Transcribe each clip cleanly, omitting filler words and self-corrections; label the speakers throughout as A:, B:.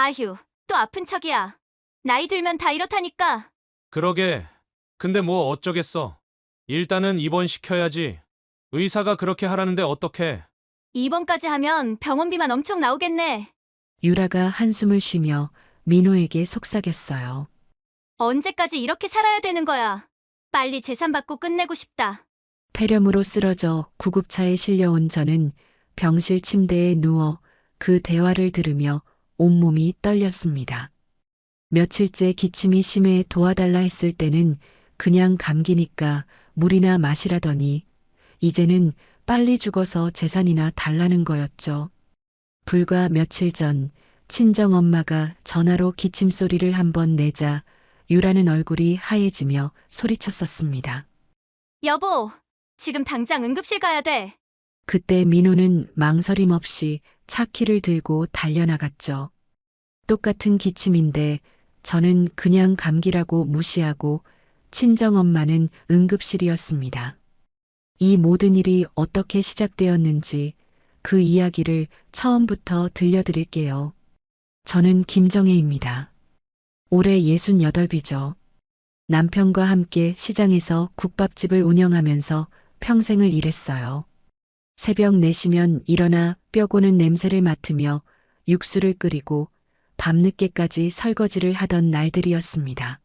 A: 아휴, 또 아픈 척이야. 나이 들면 다 이렇다니까.
B: 그러게. 근데 뭐 어쩌겠어. 일단은 입원시켜야지. 의사가 그렇게 하라는데 어떡해.
A: 입원까지 하면 병원비만 엄청 나오겠네.
C: 유라가 한숨을 쉬며 민호에게 속삭였어요.
A: 언제까지 이렇게 살아야 되는 거야. 빨리 재산 받고 끝내고 싶다.
C: 폐렴으로 쓰러져 구급차에 실려온 저는 병실 침대에 누워 그 대화를 들으며 온몸이 떨렸습니다. 며칠째 기침이 심해 도와달라 했을 때는 그냥 감기니까 물이나 마시라더니 이제는 빨리 죽어서 재산이나 달라는 거였죠. 불과 며칠 전 친정엄마가 전화로 기침 소리를 한번 내자 유라는 얼굴이 하얘지며 소리쳤었습니다.
A: 여보, 지금 당장 응급실 가야 돼.
C: 그때 민호는 망설임 없이 차 키를 들고 달려나갔죠. 똑같은 기침인데 저는 그냥 감기라고 무시하고 친정엄마는 응급실이었습니다. 이 모든 일이 어떻게 시작되었는지 그 이야기를 처음부터 들려드릴게요. 저는 김정혜입니다. 올해 68이죠. 남편과 함께 시장에서 국밥집을 운영하면서 평생을 일했어요. 새벽 4시면 일어나 뼈 고는 냄새를 맡으며 육수를 끓이고 밤늦게까지 설거지를 하던 날들이었습니다.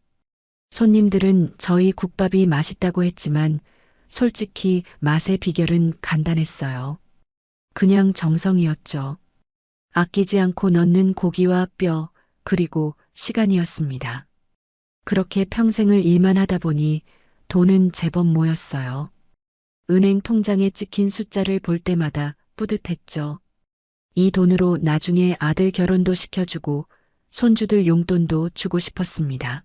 C: 손님들은 저희 국밥이 맛있다고 했지만 솔직히 맛의 비결은 간단했어요. 그냥 정성이었죠. 아끼지 않고 넣는 고기와 뼈, 그리고 시간이었습니다. 그렇게 평생을 일만 하다 보니 돈은 제법 모였어요. 은행 통장에 찍힌 숫자를 볼 때마다 뿌듯했죠. 이 돈으로 나중에 아들 결혼도 시켜주고 손주들 용돈도 주고 싶었습니다.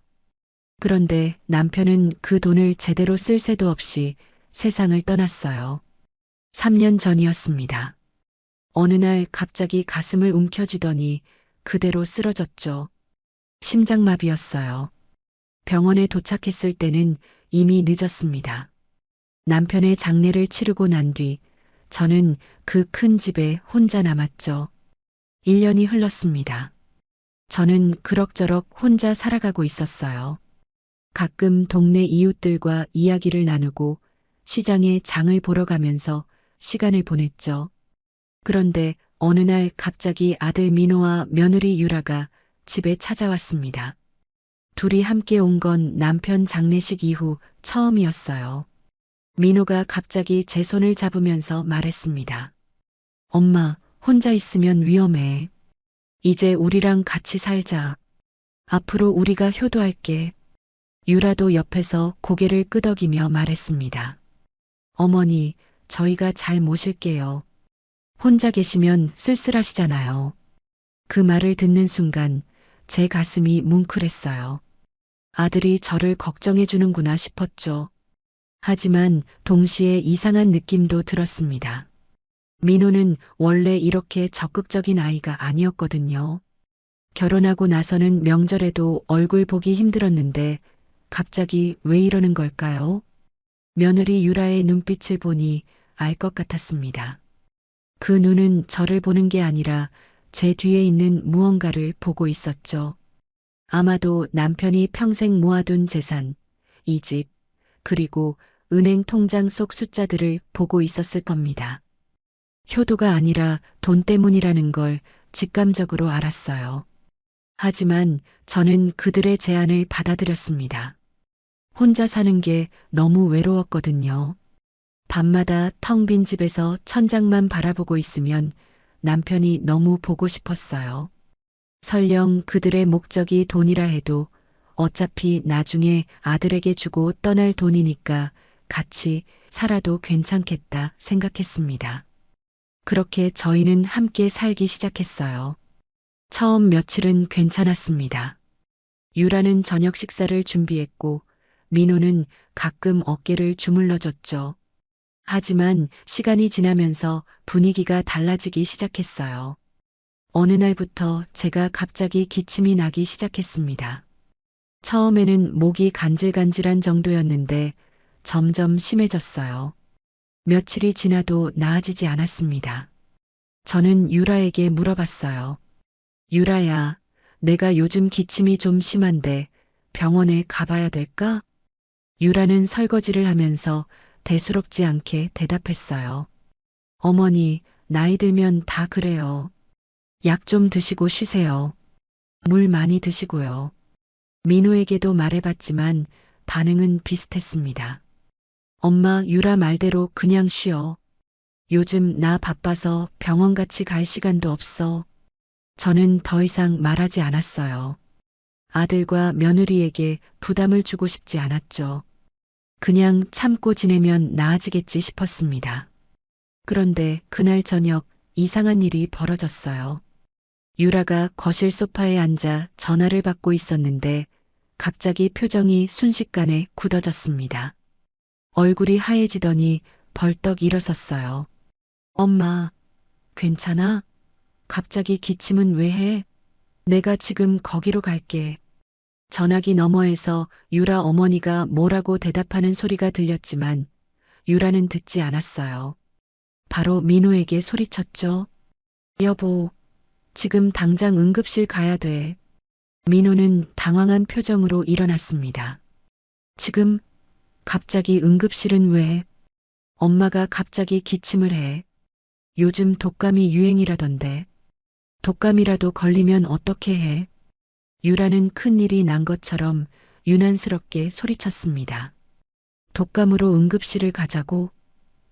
C: 그런데 남편은 그 돈을 제대로 쓸 새도 없이 세상을 떠났어요. 3년 전이었습니다. 어느 날 갑자기 가슴을 움켜쥐더니 그대로 쓰러졌죠. 심장마비였어요. 병원에 도착했을 때는 이미 늦었습니다. 남편의 장례를 치르고 난 뒤 저는 그 큰 집에 혼자 남았죠. 1년이 흘렀습니다. 저는 그럭저럭 혼자 살아가고 있었어요. 가끔 동네 이웃들과 이야기를 나누고 시장에 장을 보러 가면서 시간을 보냈죠. 그런데 어느 날 갑자기 아들 민호와 며느리 유라가 집에 찾아왔습니다. 둘이 함께 온 건 남편 장례식 이후 처음이었어요. 민호가 갑자기 제 손을 잡으면서 말했습니다. 엄마, 혼자 있으면 위험해. 이제 우리랑 같이 살자. 앞으로 우리가 효도할게. 유라도 옆에서 고개를 끄덕이며 말했습니다. 어머니, 저희가 잘 모실게요. 혼자 계시면 쓸쓸하시잖아요. 그 말을 듣는 순간 제 가슴이 뭉클했어요. 아들이 저를 걱정해 주는구나 싶었죠. 하지만 동시에 이상한 느낌도 들었습니다. 민호는 원래 이렇게 적극적인 아이가 아니었거든요. 결혼하고 나서는 명절에도 얼굴 보기 힘들었는데 갑자기 왜 이러는 걸까요? 며느리 유라의 눈빛을 보니 알 것 같았습니다. 그 눈은 저를 보는 게 아니라 제 뒤에 있는 무언가를 보고 있었죠. 아마도 남편이 평생 모아둔 재산, 이 집, 그리고 은행 통장 속 숫자들을 보고 있었을 겁니다. 효도가 아니라 돈 때문이라는 걸 직감적으로 알았어요. 하지만 저는 그들의 제안을 받아들였습니다. 혼자 사는 게 너무 외로웠거든요. 밤마다 텅 빈 집에서 천장만 바라보고 있으면 남편이 너무 보고 싶었어요. 설령 그들의 목적이 돈이라 해도 어차피 나중에 아들에게 주고 떠날 돈이니까 같이 살아도 괜찮겠다 생각했습니다. 그렇게 저희는 함께 살기 시작했어요. 처음 며칠은 괜찮았습니다. 유라는 저녁 식사를 준비했고 민호는 가끔 어깨를 주물러줬죠. 하지만 시간이 지나면서 분위기가 달라지기 시작했어요. 어느 날부터 제가 갑자기 기침이 나기 시작했습니다. 처음에는 목이 간질간질한 정도였는데 점점 심해졌어요. 며칠이 지나도 나아지지 않았습니다. 저는 유라에게 물어봤어요. 유라야, 내가 요즘 기침이 좀 심한데 병원에 가봐야 될까? 유라는 설거지를 하면서 대수롭지 않게 대답했어요. 어머니, 나이 들면 다 그래요. 약 좀 드시고 쉬세요. 물 많이 드시고요. 민호에게도 말해봤지만 반응은 비슷했습니다. 엄마, 유라 말대로 그냥 쉬어. 요즘 나 바빠서 병원 같이 갈 시간도 없어. 저는 더 이상 말하지 않았어요. 아들과 며느리에게 부담을 주고 싶지 않았죠. 그냥 참고 지내면 나아지겠지 싶었습니다. 그런데 그날 저녁 이상한 일이 벌어졌어요. 유라가 거실 소파에 앉아 전화를 받고 있었는데 갑자기 표정이 순식간에 굳어졌습니다. 얼굴이 하얘지더니 벌떡 일어섰어요. 엄마, 괜찮아? 갑자기 기침은 왜 해? 내가 지금 거기로 갈게. 전화기 너머에서 유라 어머니가 뭐라고 대답하는 소리가 들렸지만 유라는 듣지 않았어요. 바로 민호에게 소리쳤죠. 여보, 지금 당장 응급실 가야 돼. 민호는 당황한 표정으로 일어났습니다. 지금 갑자기 응급실은 왜? 엄마가 갑자기 기침을 해. 요즘 독감이 유행이라던데. 독감이라도 걸리면 어떻게 해? 유라는 큰일이 난 것처럼 유난스럽게 소리쳤습니다. 독감으로 응급실을 가자고?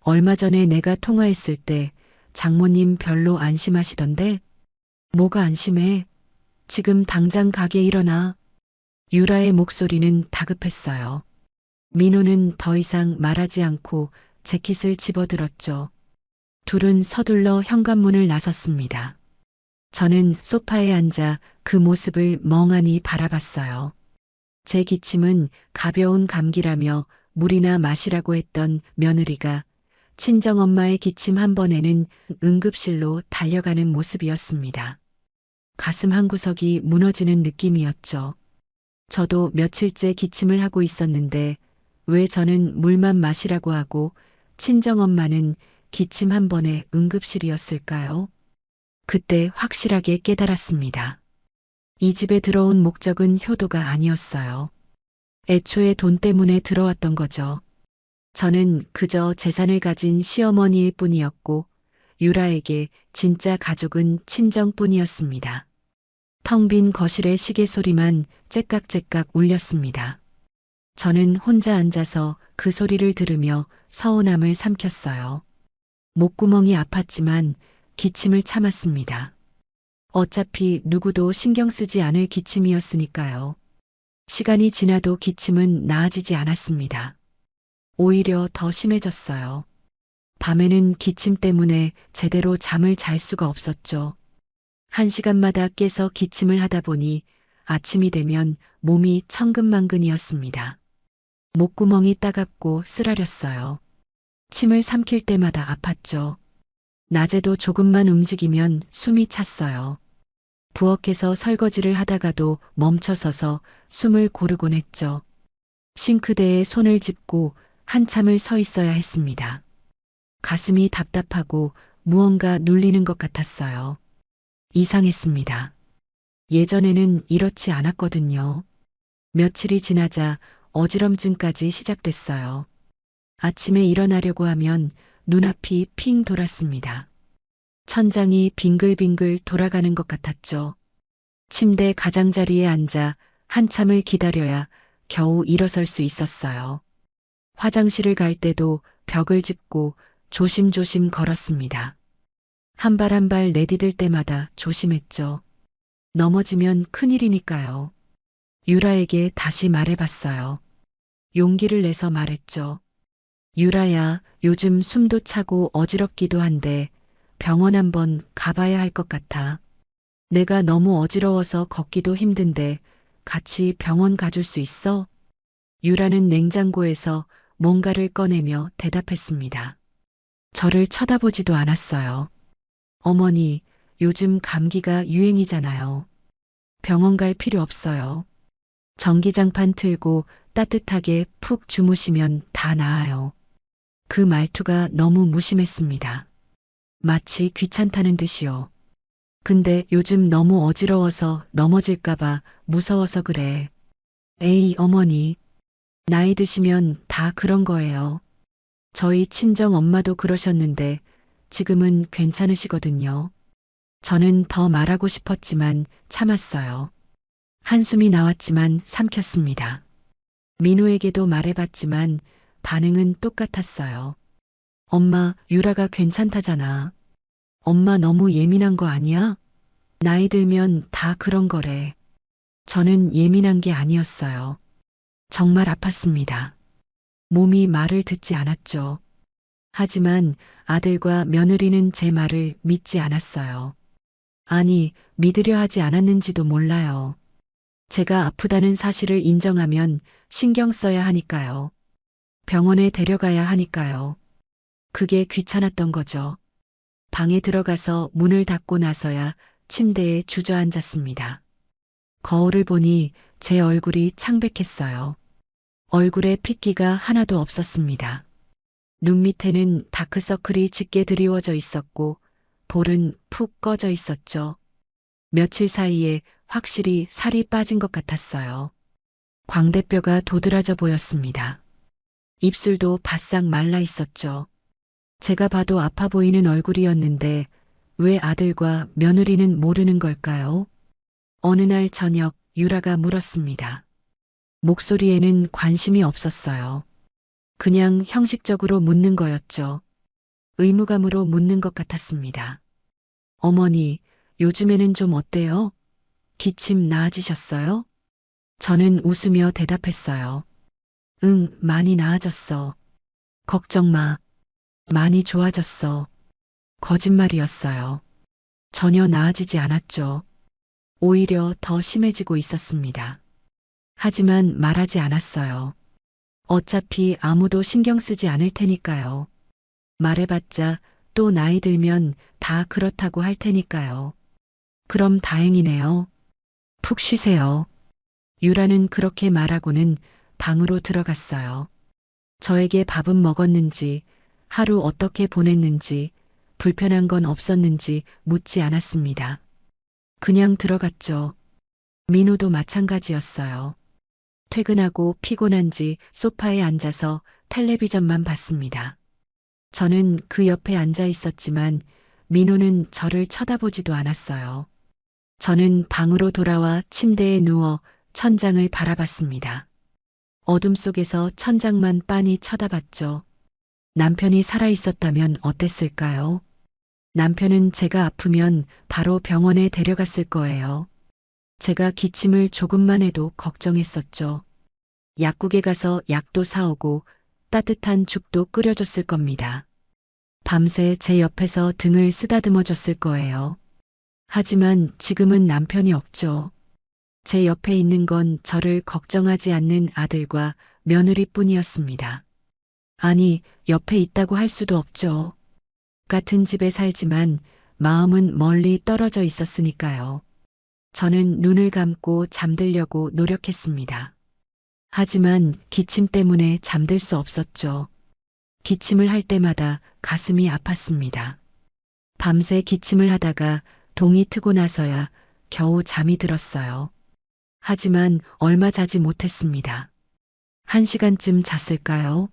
C: 얼마 전에 내가 통화했을 때 장모님 별로 안심하시던데? 뭐가 안심해? 지금 당장 가게 일어나. 유라의 목소리는 다급했어요. 민호는 더 이상 말하지 않고 재킷을 집어들었죠. 둘은 서둘러 현관문을 나섰습니다. 저는 소파에 앉아 그 모습을 멍하니 바라봤어요. 제 기침은 가벼운 감기라며 물이나 마시라고 했던 며느리가 친정엄마의 기침 한 번에는 응급실로 달려가는 모습이었습니다. 가슴 한구석이 무너지는 느낌이었죠. 저도 며칠째 기침을 하고 있었는데 왜 저는 물만 마시라고 하고 친정엄마는 기침 한 번에 응급실이었을까요? 그때 확실하게 깨달았습니다. 이 집에 들어온 목적은 효도가 아니었어요. 애초에 돈 때문에 들어왔던 거죠. 저는 그저 재산을 가진 시어머니일 뿐이었고 유라에게 진짜 가족은 친정뿐이었습니다. 텅 빈 거실의 시계 소리만 째깍째깍 울렸습니다. 저는 혼자 앉아서 그 소리를 들으며 서운함을 삼켰어요. 목구멍이 아팠지만 기침을 참았습니다. 어차피 누구도 신경 쓰지 않을 기침이었으니까요. 시간이 지나도 기침은 나아지지 않았습니다. 오히려 더 심해졌어요. 밤에는 기침 때문에 제대로 잠을 잘 수가 없었죠. 1시간마다 깨서 기침을 하다 보니 아침이 되면 몸이 천근만근이었습니다. 목구멍이 따갑고 쓰라렸어요. 침을 삼킬 때마다 아팠죠. 낮에도 조금만 움직이면 숨이 찼어요. 부엌에서 설거지를 하다가도 멈춰서서 숨을 고르곤 했죠. 싱크대에 손을 짚고 한참을 서 있어야 했습니다. 가슴이 답답하고 무언가 눌리는 것 같았어요. 이상했습니다. 예전에는 이렇지 않았거든요. 며칠이 지나자 어지럼증까지 시작됐어요. 아침에 일어나려고 하면 눈앞이 핑 돌았습니다. 천장이 빙글빙글 돌아가는 것 같았죠. 침대 가장자리에 앉아 한참을 기다려야 겨우 일어설 수 있었어요. 화장실을 갈 때도 벽을 짚고 조심조심 걸었습니다. 한 발 한 발 내디딜 때마다 조심했죠. 넘어지면 큰일이니까요. 유라에게 다시 말해봤어요. 용기를 내서 말했죠. 유라야, 요즘 숨도 차고 어지럽기도 한데 병원 한번 가봐야 할 것 같아. 내가 너무 어지러워서 걷기도 힘든데 같이 병원 가줄 수 있어? 유라는 냉장고에서 뭔가를 꺼내며 대답했습니다. 저를 쳐다보지도 않았어요. 어머니, 요즘 감기가 유행이잖아요. 병원 갈 필요 없어요. 전기장판 틀고 따뜻하게 푹 주무시면 다 나아요. 그 말투가 너무 무심했습니다. 마치 귀찮다는 듯이요. 근데 요즘 너무 어지러워서 넘어질까봐 무서워서 그래. 에이, 어머니. 나이 드시면 다 그런 거예요. 저희 친정 엄마도 그러셨는데 지금은 괜찮으시거든요. 저는 더 말하고 싶었지만 참았어요. 한숨이 나왔지만 삼켰습니다. 민호에게도 말해봤지만 반응은 똑같았어요. 엄마, 유라가 괜찮다잖아. 엄마 너무 예민한 거 아니야? 나이 들면 다 그런 거래. 저는 예민한 게 아니었어요. 정말 아팠습니다. 몸이 말을 듣지 않았죠. 하지만 아들과 며느리는 제 말을 믿지 않았어요. 아니, 믿으려 하지 않았는지도 몰라요. 제가 아프다는 사실을 인정하면 신경 써야 하니까요. 병원에 데려가야 하니까요. 그게 귀찮았던 거죠. 방에 들어가서 문을 닫고 나서야 침대에 주저앉았습니다. 거울을 보니 제 얼굴이 창백했어요. 얼굴에 핏기가 하나도 없었습니다. 눈 밑에는 다크서클이 짙게 드리워져 있었고 볼은 푹 꺼져 있었죠. 며칠 사이에 확실히 살이 빠진 것 같았어요. 광대뼈가 도드라져 보였습니다. 입술도 바싹 말라 있었죠. 제가 봐도 아파 보이는 얼굴이었는데 왜 아들과 며느리는 모르는 걸까요? 어느 날 저녁 유라가 물었습니다. 목소리에는 관심이 없었어요. 그냥 형식적으로 묻는 거였죠. 의무감으로 묻는 것 같았습니다. 어머니, 요즘에는 좀 어때요? 기침 나아지셨어요? 저는 웃으며 대답했어요. 응, 많이 나아졌어. 걱정 마. 많이 좋아졌어. 거짓말이었어요. 전혀 나아지지 않았죠. 오히려 더 심해지고 있었습니다. 하지만 말하지 않았어요. 어차피 아무도 신경 쓰지 않을 테니까요. 말해봤자 또 나이 들면 다 그렇다고 할 테니까요. 그럼 다행이네요. 푹 쉬세요. 유라는 그렇게 말하고는 방으로 들어갔어요. 저에게 밥은 먹었는지, 하루 어떻게 보냈는지, 불편한 건 없었는지 묻지 않았습니다. 그냥 들어갔죠. 민호도 마찬가지였어요. 퇴근하고 피곤한지 소파에 앉아서 텔레비전만 봤습니다. 저는 그 옆에 앉아 있었지만 민호는 저를 쳐다보지도 않았어요. 저는 방으로 돌아와 침대에 누워 천장을 바라봤습니다. 어둠 속에서 천장만 빤히 쳐다봤죠. 남편이 살아있었다면 어땠을까요? 남편은 제가 아프면 바로 병원에 데려갔을 거예요. 제가 기침을 조금만 해도 걱정했었죠. 약국에 가서 약도 사오고 따뜻한 죽도 끓여줬을 겁니다. 밤새 제 옆에서 등을 쓰다듬어 줬을 거예요. 하지만 지금은 남편이 없죠. 제 옆에 있는 건 저를 걱정하지 않는 아들과 며느리뿐이었습니다. 아니, 옆에 있다고 할 수도 없죠. 같은 집에 살지만 마음은 멀리 떨어져 있었으니까요. 저는 눈을 감고 잠들려고 노력했습니다. 하지만 기침 때문에 잠들 수 없었죠. 기침을 할 때마다 가슴이 아팠습니다. 밤새 기침을 하다가 동이 트고 나서야 겨우 잠이 들었어요. 하지만 얼마 자지 못했습니다. 1시간쯤 잤을까요?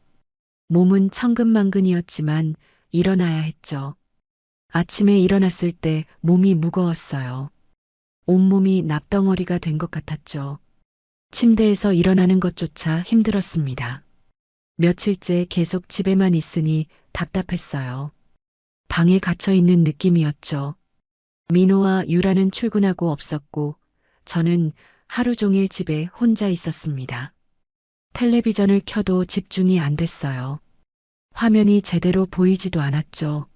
C: 몸은 천근만근이었지만 일어나야 했죠. 아침에 일어났을 때 몸이 무거웠어요. 온몸이 납덩어리가 된 것 같았죠. 침대에서 일어나는 것조차 힘들었습니다. 며칠째 계속 집에만 있으니 답답했어요. 방에 갇혀 있는 느낌이었죠. 민호와 유라는 출근하고 없었고 저는 하루 종일 집에 혼자 있었습니다. 텔레비전을 켜도 집중이 안 됐어요. 화면이 제대로 보이지도 않았죠.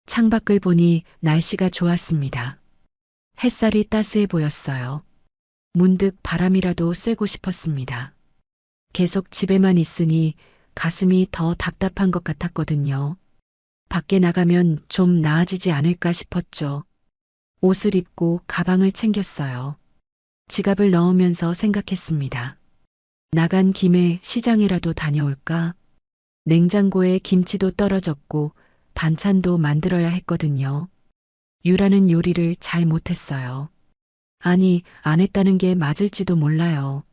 C: 창밖을 보니 날씨가 좋았습니다. 햇살이 따스해 보였어요. 문득 바람이라도 쐬고 싶었습니다. 계속 집에만 있으니 가슴이 더 답답한 것 같았거든요. 밖에 나가면 좀 나아지지 않을까 싶었죠. 옷을 입고 가방을 챙겼어요. 지갑을 넣으면서 생각했습니다. 나간 김에 시장이라도 다녀올까? 냉장고에 김치도 떨어졌고 반찬도 만들어야 했거든요. 유라는 요리를 잘 못했어요. 아니, 안 했다는 게 맞을지도 몰라요.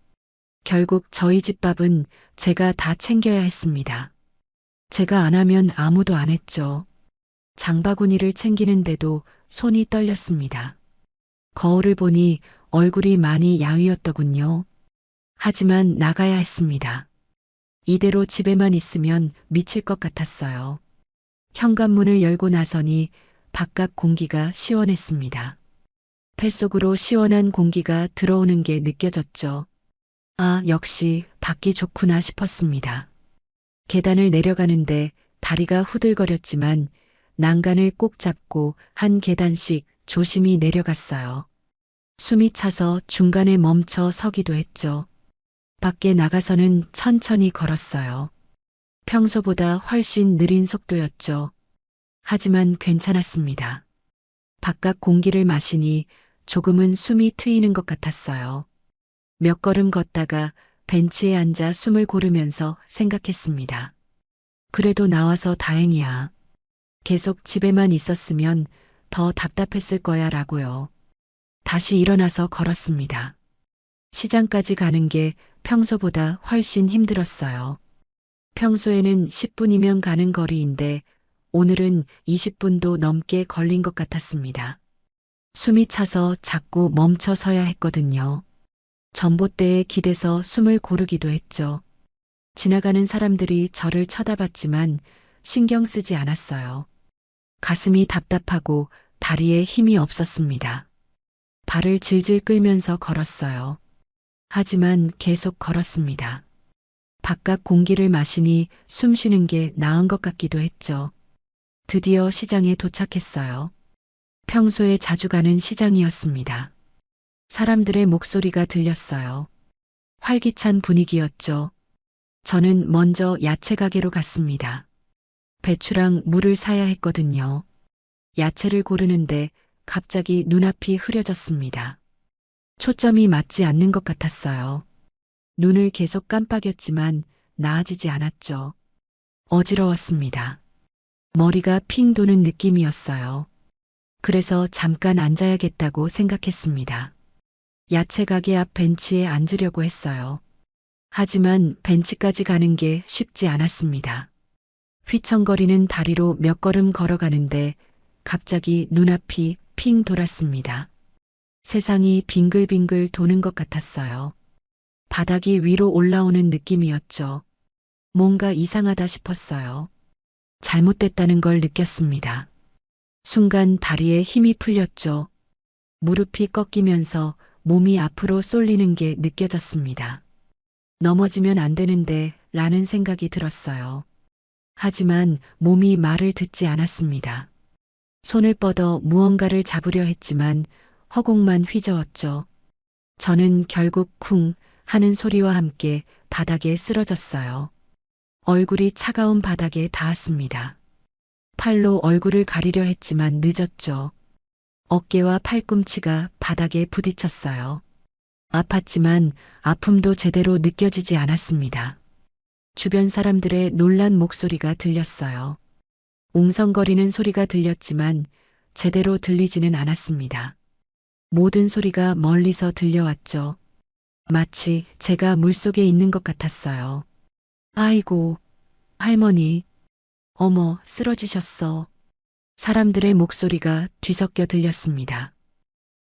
C: 결국 저희 집 밥은 제가 다 챙겨야 했습니다. 제가 안 하면 아무도 안 했죠. 장바구니를 챙기는데도 손이 떨렸습니다. 거울을 보니 얼굴이 많이 야위었더군요. 하지만 나가야 했습니다. 이대로 집에만 있으면 미칠 것 같았어요. 현관문을 열고 나서니 바깥 공기가 시원했습니다. 뱃속으로 시원한 공기가 들어오는 게 느껴졌죠. 아, 역시 밖이 좋구나 싶었습니다. 계단을 내려가는데 다리가 후들거렸지만 난간을 꼭 잡고 한 계단씩 조심히 내려갔어요. 숨이 차서 중간에 멈춰 서기도 했죠. 밖에 나가서는 천천히 걸었어요. 평소보다 훨씬 느린 속도였죠. 하지만 괜찮았습니다. 바깥 공기를 마시니 조금은 숨이 트이는 것 같았어요. 몇 걸음 걷다가 벤치에 앉아 숨을 고르면서 생각했습니다. 그래도 나와서 다행이야. 계속 집에만 있었으면 더 답답했을 거야 라고요. 다시 일어나서 걸었습니다. 시장까지 가는 게 평소보다 훨씬 힘들었어요. 평소에는 10분이면 가는 거리인데 오늘은 20분도 넘게 걸린 것 같았습니다. 숨이 차서 자꾸 멈춰 서야 했거든요. 전봇대에 기대서 숨을 고르기도 했죠. 지나가는 사람들이 저를 쳐다봤지만 신경 쓰지 않았어요. 가슴이 답답하고 다리에 힘이 없었습니다. 발을 질질 끌면서 걸었어요. 하지만 계속 걸었습니다. 바깥 공기를 마시니 숨 쉬는 게 나은 것 같기도 했죠. 드디어 시장에 도착했어요. 평소에 자주 가는 시장이었습니다. 사람들의 목소리가 들렸어요. 활기찬 분위기였죠. 저는 먼저 야채 가게로 갔습니다. 배추랑 물을 사야 했거든요. 야채를 고르는데 갑자기 눈앞이 흐려졌습니다. 초점이 맞지 않는 것 같았어요. 눈을 계속 깜빡였지만 나아지지 않았죠. 어지러웠습니다. 머리가 핑 도는 느낌이었어요. 그래서 잠깐 앉아야겠다고 생각했습니다. 야채 가게 앞 벤치에 앉으려고 했어요. 하지만 벤치까지 가는 게 쉽지 않았습니다. 휘청거리는 다리로 몇 걸음 걸어가는데 갑자기 눈앞이 핑 돌았습니다. 세상이 빙글빙글 도는 것 같았어요. 바닥이 위로 올라오는 느낌이었죠. 뭔가 이상하다 싶었어요. 잘못됐다는 걸 느꼈습니다. 순간 다리에 힘이 풀렸죠. 무릎이 꺾이면서 몸이 앞으로 쏠리는 게 느껴졌습니다. 넘어지면 안 되는데 라는 생각이 들었어요. 하지만 몸이 말을 듣지 않았습니다. 손을 뻗어 무언가를 잡으려 했지만 허공만 휘저었죠. 저는 결국 쿵 하는 소리와 함께 바닥에 쓰러졌어요. 얼굴이 차가운 바닥에 닿았습니다. 팔로 얼굴을 가리려 했지만 늦었죠. 어깨와 팔꿈치가 바닥에 부딪혔어요. 아팠지만 아픔도 제대로 느껴지지 않았습니다. 주변 사람들의 놀란 목소리가 들렸어요. 웅성거리는 소리가 들렸지만 제대로 들리지는 않았습니다. 모든 소리가 멀리서 들려왔죠. 마치 제가 물속에 있는 것 같았어요. 아이고, 할머니. 어머, 쓰러지셨어. 사람들의 목소리가 뒤섞여 들렸습니다.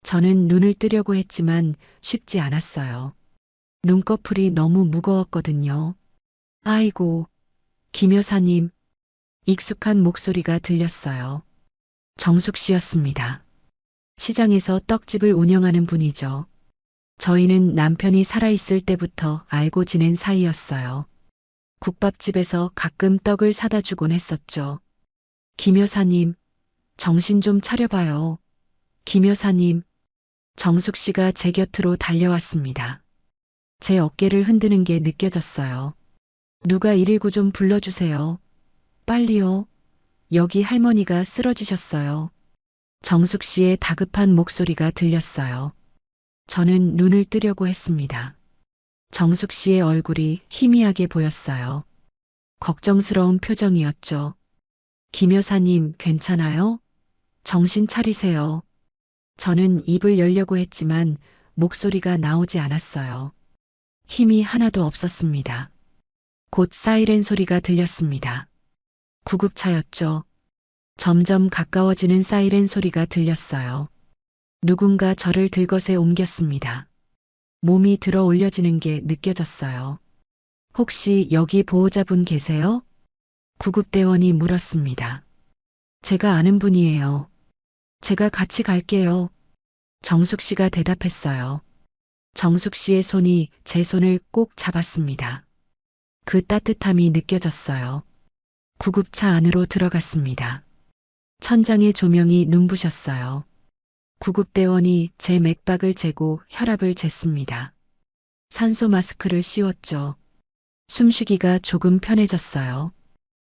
C: 저는 눈을 뜨려고 했지만 쉽지 않았어요. 눈꺼풀이 너무 무거웠거든요. 아이고, 김 여사님. 익숙한 목소리가 들렸어요. 정숙 씨였습니다. 시장에서 떡집을 운영하는 분이죠. 저희는 남편이 살아있을 때부터 알고 지낸 사이였어요. 국밥집에서 가끔 떡을 사다 주곤 했었죠. 김 여사님, 정신 좀 차려봐요. 김 여사님. 정숙 씨가 제 곁으로 달려왔습니다. 제 어깨를 흔드는 게 느껴졌어요. 누가 119 좀 불러주세요. 빨리요. 여기 할머니가 쓰러지셨어요. 정숙 씨의 다급한 목소리가 들렸어요. 저는 눈을 뜨려고 했습니다. 정숙 씨의 얼굴이 희미하게 보였어요. 걱정스러운 표정이었죠. 김 여사님, 괜찮아요? 정신 차리세요. 저는 입을 열려고 했지만 목소리가 나오지 않았어요. 힘이 하나도 없었습니다. 곧 사이렌 소리가 들렸습니다. 구급차였죠. 점점 가까워지는 사이렌 소리가 들렸어요. 누군가 저를 들것에 옮겼습니다. 몸이 들어 올려지는 게 느껴졌어요. 혹시 여기 보호자분 계세요? 구급대원이 물었습니다. 제가 아는 분이에요. 제가 같이 갈게요. 정숙 씨가 대답했어요. 정숙 씨의 손이 제 손을 꼭 잡았습니다. 그 따뜻함이 느껴졌어요. 구급차 안으로 들어갔습니다. 천장의 조명이 눈부셨어요. 구급대원이 제 맥박을 재고 혈압을 쟀습니다. 산소 마스크를 씌웠죠. 숨쉬기가 조금 편해졌어요.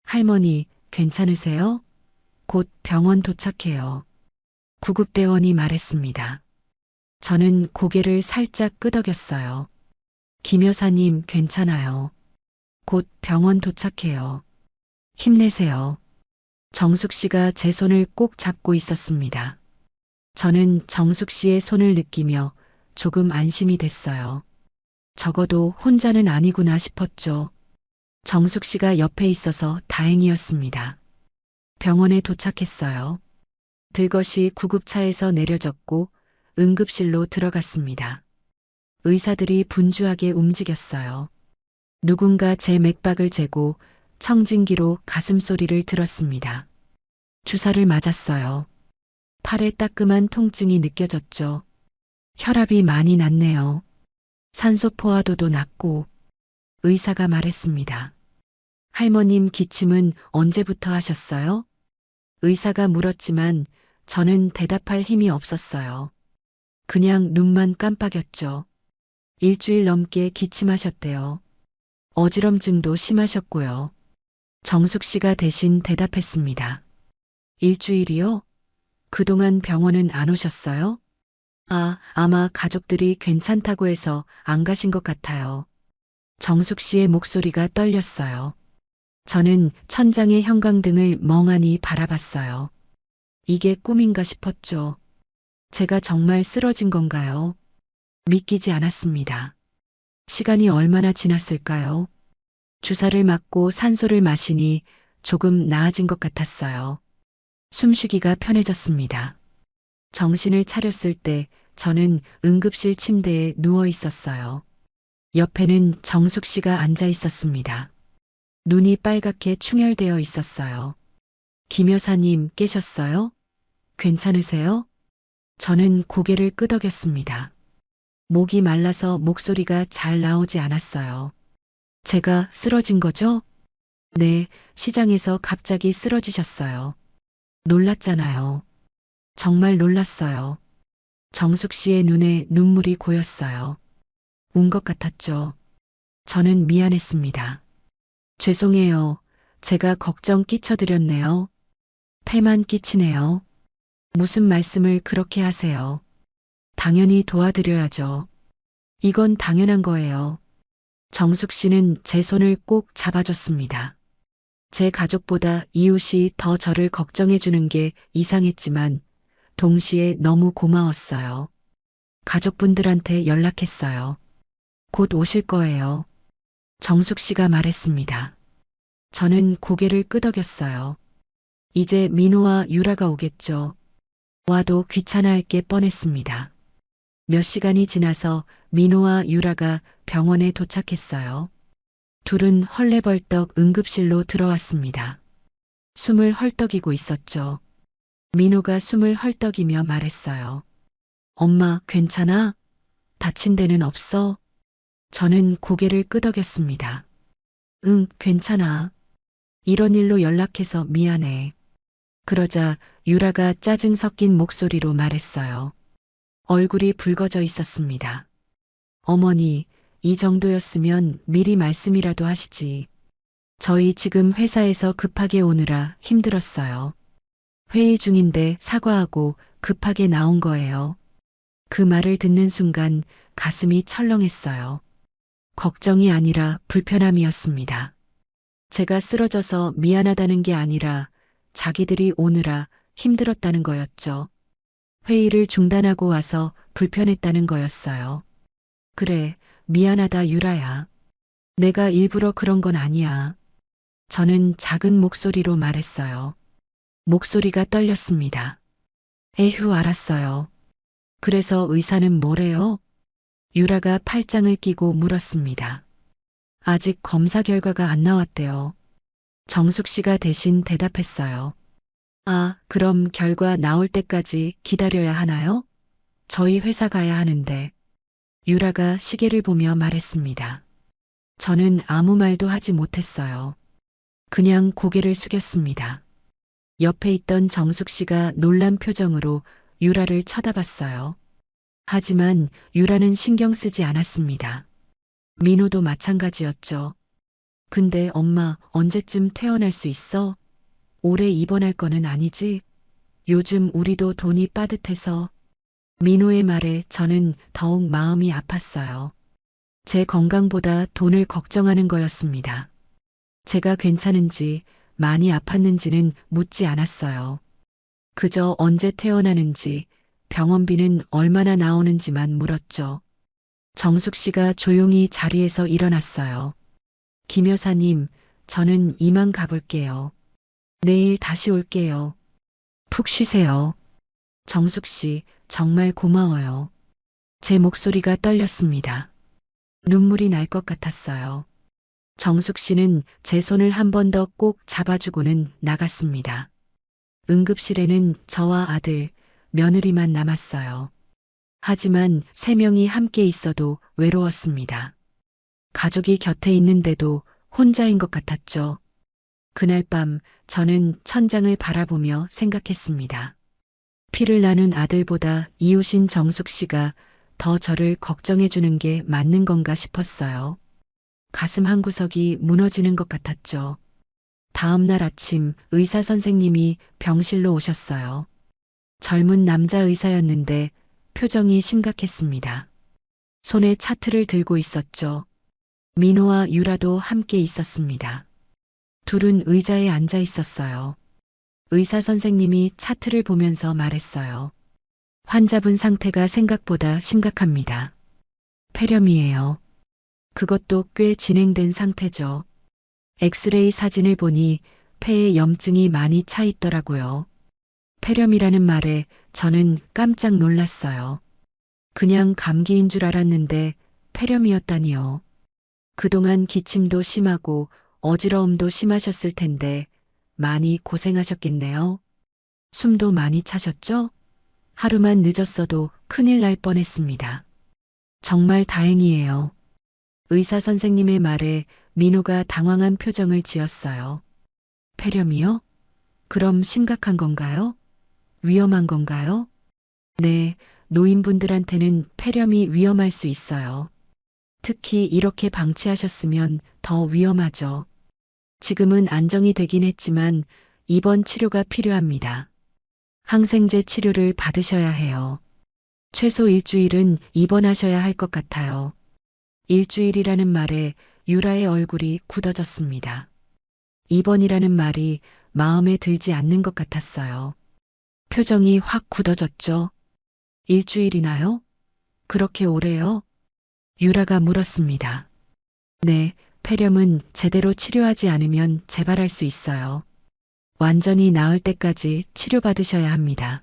C: 할머니, 괜찮으세요? 곧 병원 도착해요. 구급대원이 말했습니다. 저는 고개를 살짝 끄덕였어요. 김 여사님, 괜찮아요. 곧 병원 도착해요. 힘내세요. 정숙 씨가 제 손을 꼭 잡고 있었습니다. 저는 정숙 씨의 손을 느끼며 조금 안심이 됐어요. 적어도 혼자는 아니구나 싶었죠. 정숙 씨가 옆에 있어서 다행이었습니다. 병원에 도착했어요. 들것이 구급차에서 내려졌고 응급실로 들어갔습니다. 의사들이 분주하게 움직였어요. 누군가 제 맥박을 재고 청진기로 가슴 소리를 들었습니다. 주사를 맞았어요. 팔에 따끔한 통증이 느껴졌죠. 혈압이 많이 낮네요. 산소 포화도도 낮고. 의사가 말했습니다. 할머님 기침은 언제부터 하셨어요? 의사가 물었지만 저는 대답할 힘이 없었어요. 그냥 눈만 깜빡였죠. 일주일 넘게 기침하셨대요. 어지럼증도 심하셨고요. 정숙 씨가 대신 대답했습니다. 일주일이요? 그동안 병원은 안 오셨어요? 아마 가족들이 괜찮다고 해서 안 가신 것 같아요. 정숙 씨의 목소리가 떨렸어요. 저는 천장의 형광등을 멍하니 바라봤어요. 이게 꿈인가 싶었죠. 제가 정말 쓰러진 건가요? 믿기지 않았습니다. 시간이 얼마나 지났을까요? 주사를 맞고 산소를 마시니 조금 나아진 것 같았어요. 숨쉬기가 편해졌습니다. 정신을 차렸을 때 저는 응급실 침대에 누워 있었어요. 옆에는 정숙 씨가 앉아 있었습니다. 눈이 빨갛게 충혈되어 있었어요. 김 여사님 깨셨어요? 괜찮으세요? 저는 고개를 끄덕였습니다. 목이 말라서 목소리가 잘 나오지 않았어요. 제가 쓰러진 거죠? 네, 시장에서 갑자기 쓰러지셨어요. 놀랐잖아요. 정말 놀랐어요. 정숙 씨의 눈에 눈물이 고였어요. 운 것 같았죠. 저는 미안했습니다. 죄송해요. 제가 걱정 끼쳐드렸네요. 폐만 끼치네요. 무슨 말씀을 그렇게 하세요. 당연히 도와드려야죠. 이건 당연한 거예요. 정숙 씨는 제 손을 꼭 잡아줬습니다. 제 가족보다 이웃이 더 저를 걱정해 주는 게 이상했지만 동시에 너무 고마웠어요. 가족분들한테 연락했어요. 곧 오실 거예요. 정숙 씨가 말했습니다. 저는 고개를 끄덕였어요. 이제 민호와 유라가 오겠죠. 와도 귀찮아할 게 뻔했습니다. 몇 시간이 지나서 민호와 유라가 병원에 도착했어요. 둘은 헐레벌떡 응급실로 들어왔습니다. 숨을 헐떡이고 있었죠. 민호가 숨을 헐떡이며 말했어요. 엄마, 괜찮아? 다친 데는 없어? 저는 고개를 끄덕였습니다. 응, 괜찮아. 이런 일로 연락해서 미안해. 그러자 유라가 짜증 섞인 목소리로 말했어요. 얼굴이 붉어져 있었습니다. 어머니, 이 정도였으면 미리 말씀이라도 하시지. 저희 지금 회사에서 급하게 오느라 힘들었어요. 회의 중인데 사과하고 급하게 나온 거예요. 그 말을 듣는 순간 가슴이 철렁했어요. 걱정이 아니라 불편함이었습니다. 제가 쓰러져서 미안하다는 게 아니라 자기들이 오느라 힘들었다는 거였죠. 회의를 중단하고 와서 불편했다는 거였어요. 그래, 미안하다 유라야. 내가 일부러 그런 건 아니야. 저는 작은 목소리로 말했어요. 목소리가 떨렸습니다. 에휴, 알았어요. 그래서 의사는 뭐래요? 유라가 팔짱을 끼고 물었습니다. 아직 검사 결과가 안 나왔대요. 정숙 씨가 대신 대답했어요. 아, 그럼 결과 나올 때까지 기다려야 하나요? 저희 회사 가야 하는데. 유라가 시계를 보며 말했습니다. 저는 아무 말도 하지 못했어요. 그냥 고개를 숙였습니다. 옆에 있던 정숙 씨가 놀란 표정으로 유라를 쳐다봤어요. 하지만 유라는 신경 쓰지 않았습니다. 민호도 마찬가지였죠. 근데 엄마, 언제쯤 퇴원할 수 있어? 올해 입원할 거는 아니지? 요즘 우리도 돈이 빠듯해서. 민호의 말에 저는 더욱 마음이 아팠어요. 제 건강보다 돈을 걱정하는 거였습니다. 제가 괜찮은지, 많이 아팠는지는 묻지 않았어요. 그저 언제 퇴원하는지, 병원비는 얼마나 나오는지만 물었죠. 정숙 씨가 조용히 자리에서 일어났어요. 김 여사님, 저는 이만 가볼게요. 내일 다시 올게요. 푹 쉬세요. 정숙 씨, 정말 고마워요. 제 목소리가 떨렸습니다. 눈물이 날 것 같았어요. 정숙 씨는 제 손을 한 번 더 꼭 잡아주고는 나갔습니다. 응급실에는 저와 아들, 며느리만 남았어요. 하지만 3명이 함께 있어도 외로웠습니다. 가족이 곁에 있는데도 혼자인 것 같았죠. 그날 밤 저는 천장을 바라보며 생각했습니다. 피를 나눈 아들보다 이웃인 정숙 씨가 더 저를 걱정해 주는 게 맞는 건가 싶었어요. 가슴 한구석이 무너지는 것 같았죠. 다음 날 아침 의사 선생님이 병실로 오셨어요. 젊은 남자 의사였는데 표정이 심각했습니다. 손에 차트를 들고 있었죠. 민호와 유라도 함께 있었습니다. 둘은 의자에 앉아 있었어요. 의사 선생님이 차트를 보면서 말했어요. 환자분 상태가 생각보다 심각합니다. 폐렴이에요. 그것도 꽤 진행된 상태죠. 엑스레이 사진을 보니 폐에 염증이 많이 차 있더라고요. 폐렴이라는 말에 저는 깜짝 놀랐어요. 그냥 감기인 줄 알았는데 폐렴이었다니요. 그동안 기침도 심하고 어지러움도 심하셨을 텐데 많이 고생하셨겠네요. 숨도 많이 차셨죠? 하루만 늦었어도 큰일 날 뻔했습니다. 정말 다행이에요. 의사 선생님의 말에 민호가 당황한 표정을 지었어요. 폐렴이요? 그럼 심각한 건가요? 위험한 건가요? 네, 노인분들한테는 폐렴이 위험할 수 있어요. 특히 이렇게 방치하셨으면 더 위험하죠. 지금은 안정이 되긴 했지만 입원 치료가 필요합니다. 항생제 치료를 받으셔야 해요. 최소 일주일은 입원하셔야 할 것 같아요. 일주일이라는 말에 유라의 얼굴이 굳어졌습니다. 입원이라는 말이 마음에 들지 않는 것 같았어요. 표정이 확 굳어졌죠. 일주일이나요? 그렇게 오래요? 유라가 물었습니다. 네, 폐렴은 제대로 치료하지 않으면 재발할 수 있어요. 완전히 나을 때까지 치료받으셔야 합니다.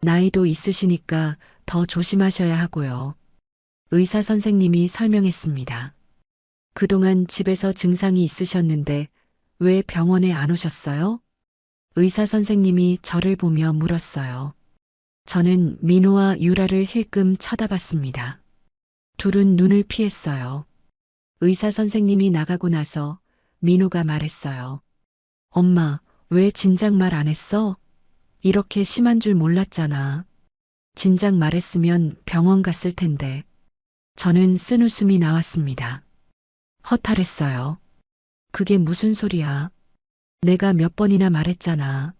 C: 나이도 있으시니까 더 조심하셔야 하고요. 의사 선생님이 설명했습니다. 그동안 집에서 증상이 있으셨는데 왜 병원에 안 오셨어요? 의사 선생님이 저를 보며 물었어요. 저는 민호와 유라를 힐끔 쳐다봤습니다. 둘은 눈을 피했어요. 의사 선생님이 나가고 나서 민호가 말했어요. 엄마, 왜 진작 말 안 했어? 이렇게 심한 줄 몰랐잖아. 진작 말했으면 병원 갔을 텐데. 저는 쓴웃음이 나왔습니다. 허탈했어요. 그게 무슨 소리야? 내가 몇 번이나 말했잖아.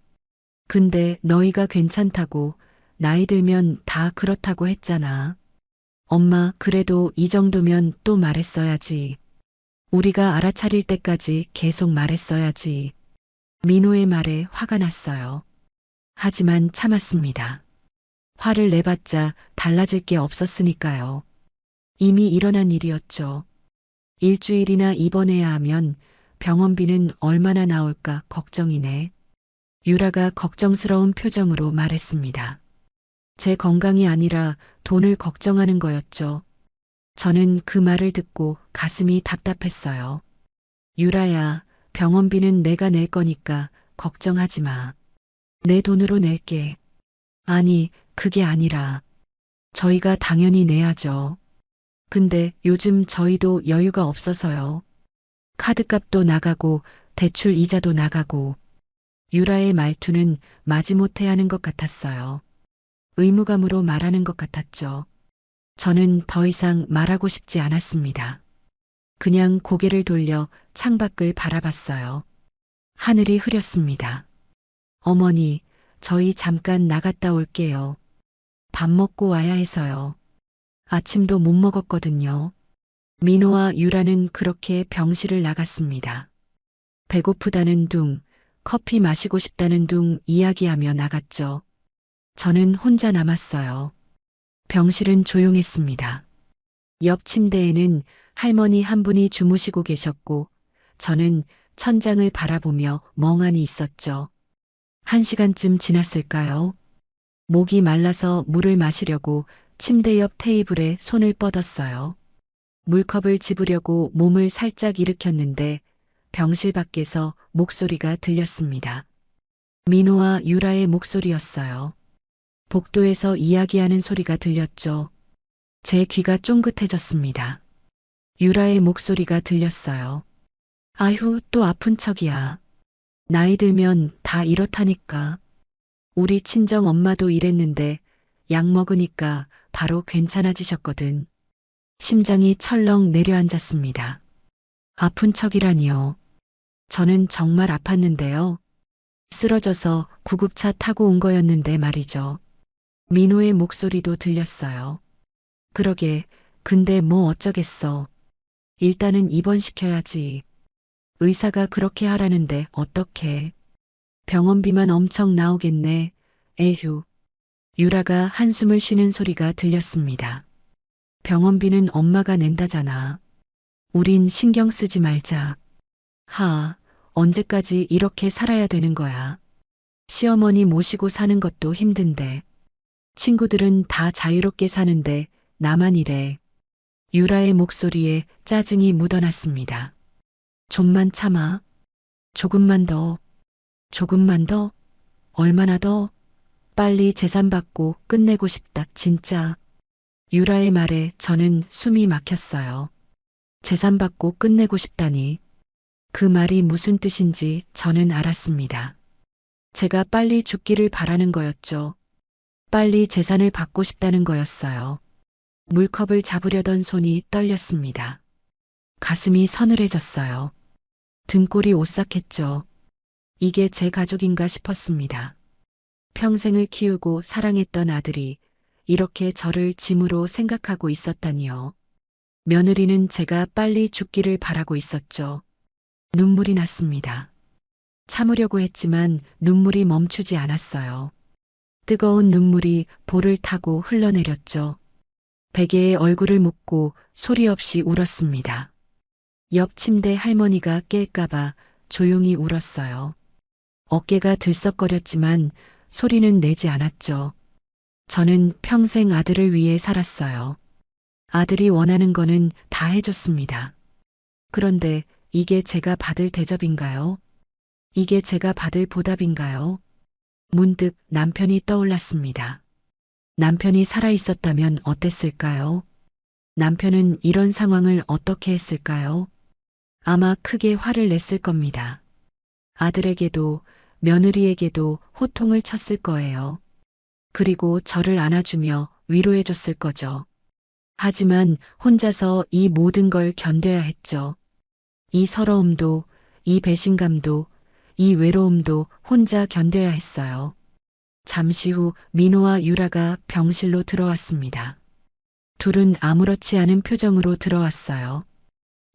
C: 근데 너희가 괜찮다고 나이 들면 다 그렇다고 했잖아. 엄마, 그래도 이 정도면 또 말했어야지. 우리가 알아차릴 때까지 계속 말했어야지. 민호의 말에 화가 났어요. 하지만 참았습니다. 화를 내봤자 달라질 게 없었으니까요. 이미 일어난 일이었죠. 일주일이나 입원해야 하면 병원비는 얼마나 나올까 걱정이네. 유라가 걱정스러운 표정으로 말했습니다. 제 건강이 아니라 돈을 걱정하는 거였죠. 저는 그 말을 듣고 가슴이 답답했어요. 유라야, 병원비는 내가 낼 거니까 걱정하지 마. 내 돈으로 낼게. 아니, 그게 아니라 저희가 당연히 내야죠. 근데 요즘 저희도 여유가 없어서요. 카드값도 나가고 대출 이자도 나가고. 유라의 말투는 마지못해 하는 것 같았어요. 의무감으로 말하는 것 같았죠. 저는 더 이상 말하고 싶지 않았습니다. 그냥 고개를 돌려 창밖을 바라봤어요. 하늘이 흐렸습니다. 어머니, 저희 잠깐 나갔다 올게요. 밥 먹고 와야 해서요. 아침도 못 먹었거든요. 민호와 유라는 그렇게 병실을 나갔습니다. 배고프다는 둥, 커피 마시고 싶다는 둥 이야기하며 나갔죠. 저는 혼자 남았어요. 병실은 조용했습니다. 옆 침대에는 할머니 한 분이 주무시고 계셨고, 저는 천장을 바라보며 멍하니 있었죠. 1시간쯤 지났을까요? 목이 말라서 물을 마시려고 침대 옆 테이블에 손을 뻗었어요. 물컵을 집으려고 몸을 살짝 일으켰는데 병실 밖에서 목소리가 들렸습니다. 민호와 유라의 목소리였어요. 복도에서 이야기하는 소리가 들렸죠. 제 귀가 쫑긋해졌습니다. 유라의 목소리가 들렸어요. 아휴, 또 아픈 척이야. 나이 들면 다 이렇다니까. 우리 친정 엄마도 이랬는데 약 먹으니까 바로 괜찮아지셨거든. 심장이 철렁 내려앉았습니다. 아픈 척이라니요. 저는 정말 아팠는데요. 쓰러져서 구급차 타고 온 거였는데 말이죠. 민호의 목소리도 들렸어요. 그러게, 근데 뭐 어쩌겠어. 일단은 입원시켜야지. 의사가 그렇게 하라는데 어떡해. 병원비만 엄청 나오겠네. 에휴. 유라가 한숨을 쉬는 소리가 들렸습니다. 병원비는 엄마가 낸다잖아. 우린 신경 쓰지 말자. 하, 언제까지 이렇게 살아야 되는 거야. 시어머니 모시고 사는 것도 힘든데. 친구들은 다 자유롭게 사는데 나만 이래. 유라의 목소리에 짜증이 묻어났습니다. 좀만 참아. 조금만 더. 조금만 더. 얼마나 더. 빨리 재산 받고 끝내고 싶다, 진짜. 유라의 말에 저는 숨이 막혔어요. 재산 받고 끝내고 싶다니. 그 말이 무슨 뜻인지 저는 알았습니다. 제가 빨리 죽기를 바라는 거였죠. 빨리 재산을 받고 싶다는 거였어요. 물컵을 잡으려던 손이 떨렸습니다. 가슴이 서늘해졌어요. 등골이 오싹했죠. 이게 제 가족인가 싶었습니다. 평생을 키우고 사랑했던 아들이 이렇게 저를 짐으로 생각하고 있었다니요. 며느리는 제가 빨리 죽기를 바라고 있었죠. 눈물이 났습니다. 참으려고 했지만 눈물이 멈추지 않았어요. 뜨거운 눈물이 볼을 타고 흘러내렸죠. 베개에 얼굴을 묻고 소리 없이 울었습니다. 옆 침대 할머니가 깰까봐 조용히 울었어요. 어깨가 들썩거렸지만 소리는 내지 않았죠. 저는 평생 아들을 위해 살았어요. 아들이 원하는 거는 다 해줬습니다. 그런데 이게 제가 받을 대접인가요? 이게 제가 받을 보답인가요? 문득 남편이 떠올랐습니다. 남편이 살아있었다면 어땠을까요? 남편은 이런 상황을 어떻게 했을까요? 아마 크게 화를 냈을 겁니다. 아들에게도 며느리에게도 호통을 쳤을 거예요. 그리고 저를 안아주며 위로해줬을 거죠. 하지만 혼자서 이 모든 걸 견뎌야 했죠. 이 서러움도, 이 배신감도, 이 외로움도 혼자 견뎌야 했어요. 잠시 후 민호와 유라가 병실로 들어왔습니다. 둘은 아무렇지 않은 표정으로 들어왔어요.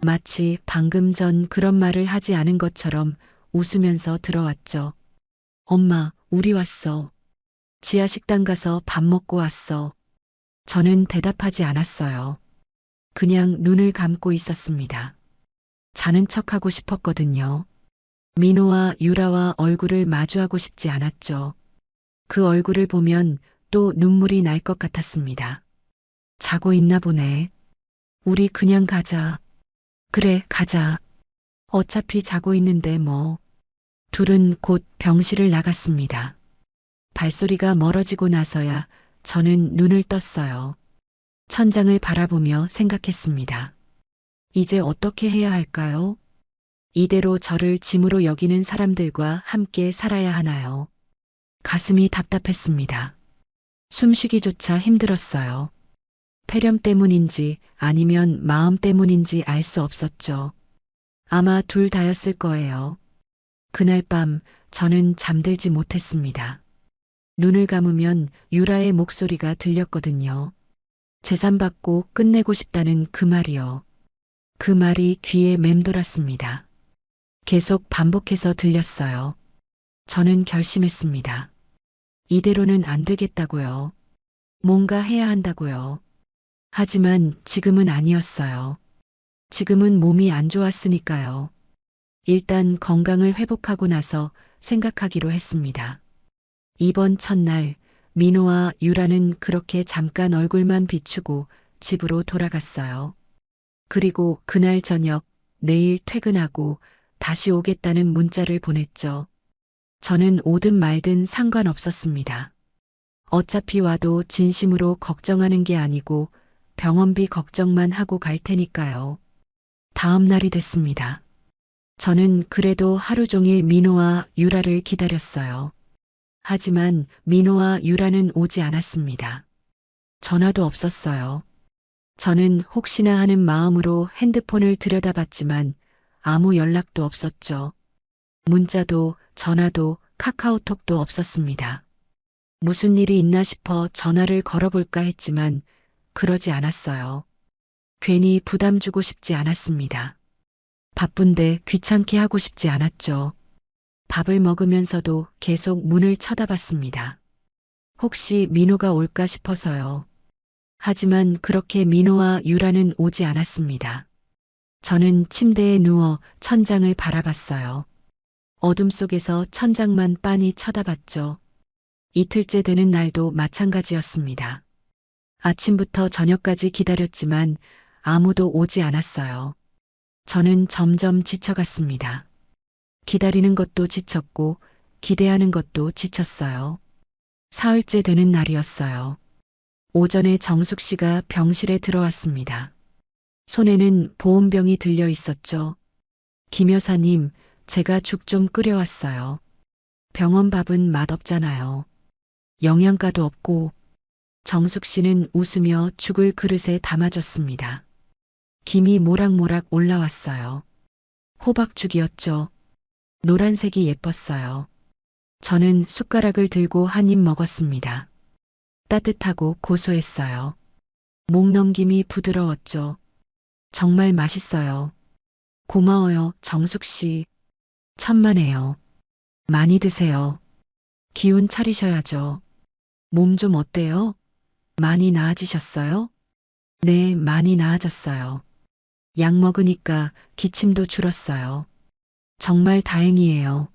C: 마치 방금 전 그런 말을 하지 않은 것처럼 웃으면서 들어왔죠. 엄마, 우리 왔어. 지하 식당 가서 밥 먹고 왔어. 저는 대답하지 않았어요. 그냥 눈을 감고 있었습니다. 자는 척하고 싶었거든요. 민호와 유라와 얼굴을 마주하고 싶지 않았죠. 그 얼굴을 보면 또 눈물이 날 것 같았습니다. 자고 있나 보네. 우리 그냥 가자. 그래, 가자. 어차피 자고 있는데 뭐. 둘은 곧 병실을 나갔습니다. 발소리가 멀어지고 나서야 저는 눈을 떴어요. 천장을 바라보며 생각했습니다. 이제 어떻게 해야 할까요? 이대로 저를 짐으로 여기는 사람들과 함께 살아야 하나요? 가슴이 답답했습니다. 숨쉬기조차 힘들었어요. 폐렴 때문인지 아니면 마음 때문인지 알 수 없었죠. 아마 둘 다였을 거예요. 그날 밤 저는 잠들지 못했습니다. 눈을 감으면 유라의 목소리가 들렸거든요. 재산 받고 끝내고 싶다는 그 말이요. 그 말이 귀에 맴돌았습니다. 계속 반복해서 들렸어요. 저는 결심했습니다. 이대로는 안 되겠다고요. 뭔가 해야 한다고요. 하지만 지금은 아니었어요. 지금은 몸이 안 좋았으니까요. 일단 건강을 회복하고 나서 생각하기로 했습니다. 이번 첫날 민호와 유라는 그렇게 잠깐 얼굴만 비추고 집으로 돌아갔어요. 그리고 그날 저녁 내일 퇴근하고 다시 오겠다는 문자를 보냈죠. 저는 오든 말든 상관없었습니다. 어차피 와도 진심으로 걱정하는 게 아니고 병원비 걱정만 하고 갈 테니까요. 다음 날이 됐습니다. 저는 그래도 하루 종일 민호와 유라를 기다렸어요. 하지만 민호와 유라는 오지 않았습니다. 전화도 없었어요. 저는 혹시나 하는 마음으로 핸드폰을 들여다봤지만 아무 연락도 없었죠. 문자도 전화도 카카오톡도 없었습니다. 무슨 일이 있나 싶어 전화를 걸어볼까 했지만 그러지 않았어요. 괜히 부담 주고 싶지 않았습니다. 바쁜데 귀찮게 하고 싶지 않았죠. 밥을 먹으면서도 계속 문을 쳐다봤습니다. 혹시 민호가 올까 싶어서요. 하지만 그렇게 민호와 유라는 오지 않았습니다. 저는 침대에 누워 천장을 바라봤어요. 어둠 속에서 천장만 빤히 쳐다봤죠. 이틀째 되는 날도 마찬가지였습니다. 아침부터 저녁까지 기다렸지만 아무도 오지 않았어요. 저는 점점 지쳐갔습니다. 기다리는 것도 지쳤고 기대하는 것도 지쳤어요. 사흘째 되는 날이었어요. 오전에 정숙 씨가 병실에 들어왔습니다. 손에는 보온병이 들려 있었죠. 김 여사님, 제가 죽 좀 끓여왔어요. 병원 밥은 맛없잖아요. 영양가도 없고. 정숙 씨는 웃으며 죽을 그릇에 담아줬습니다. 김이 모락모락 올라왔어요. 호박죽이었죠. 노란색이 예뻤어요. 저는 숟가락을 들고 한 입 먹었습니다. 따뜻하고 고소했어요. 목 넘김이 부드러웠죠. 정말 맛있어요. 고마워요, 정숙 씨. 천만에요. 많이 드세요. 기운 차리셔야죠. 몸 좀 어때요? 많이 나아지셨어요? 네, 많이 나아졌어요. 약 먹으니까 기침도 줄었어요. 정말 다행이에요.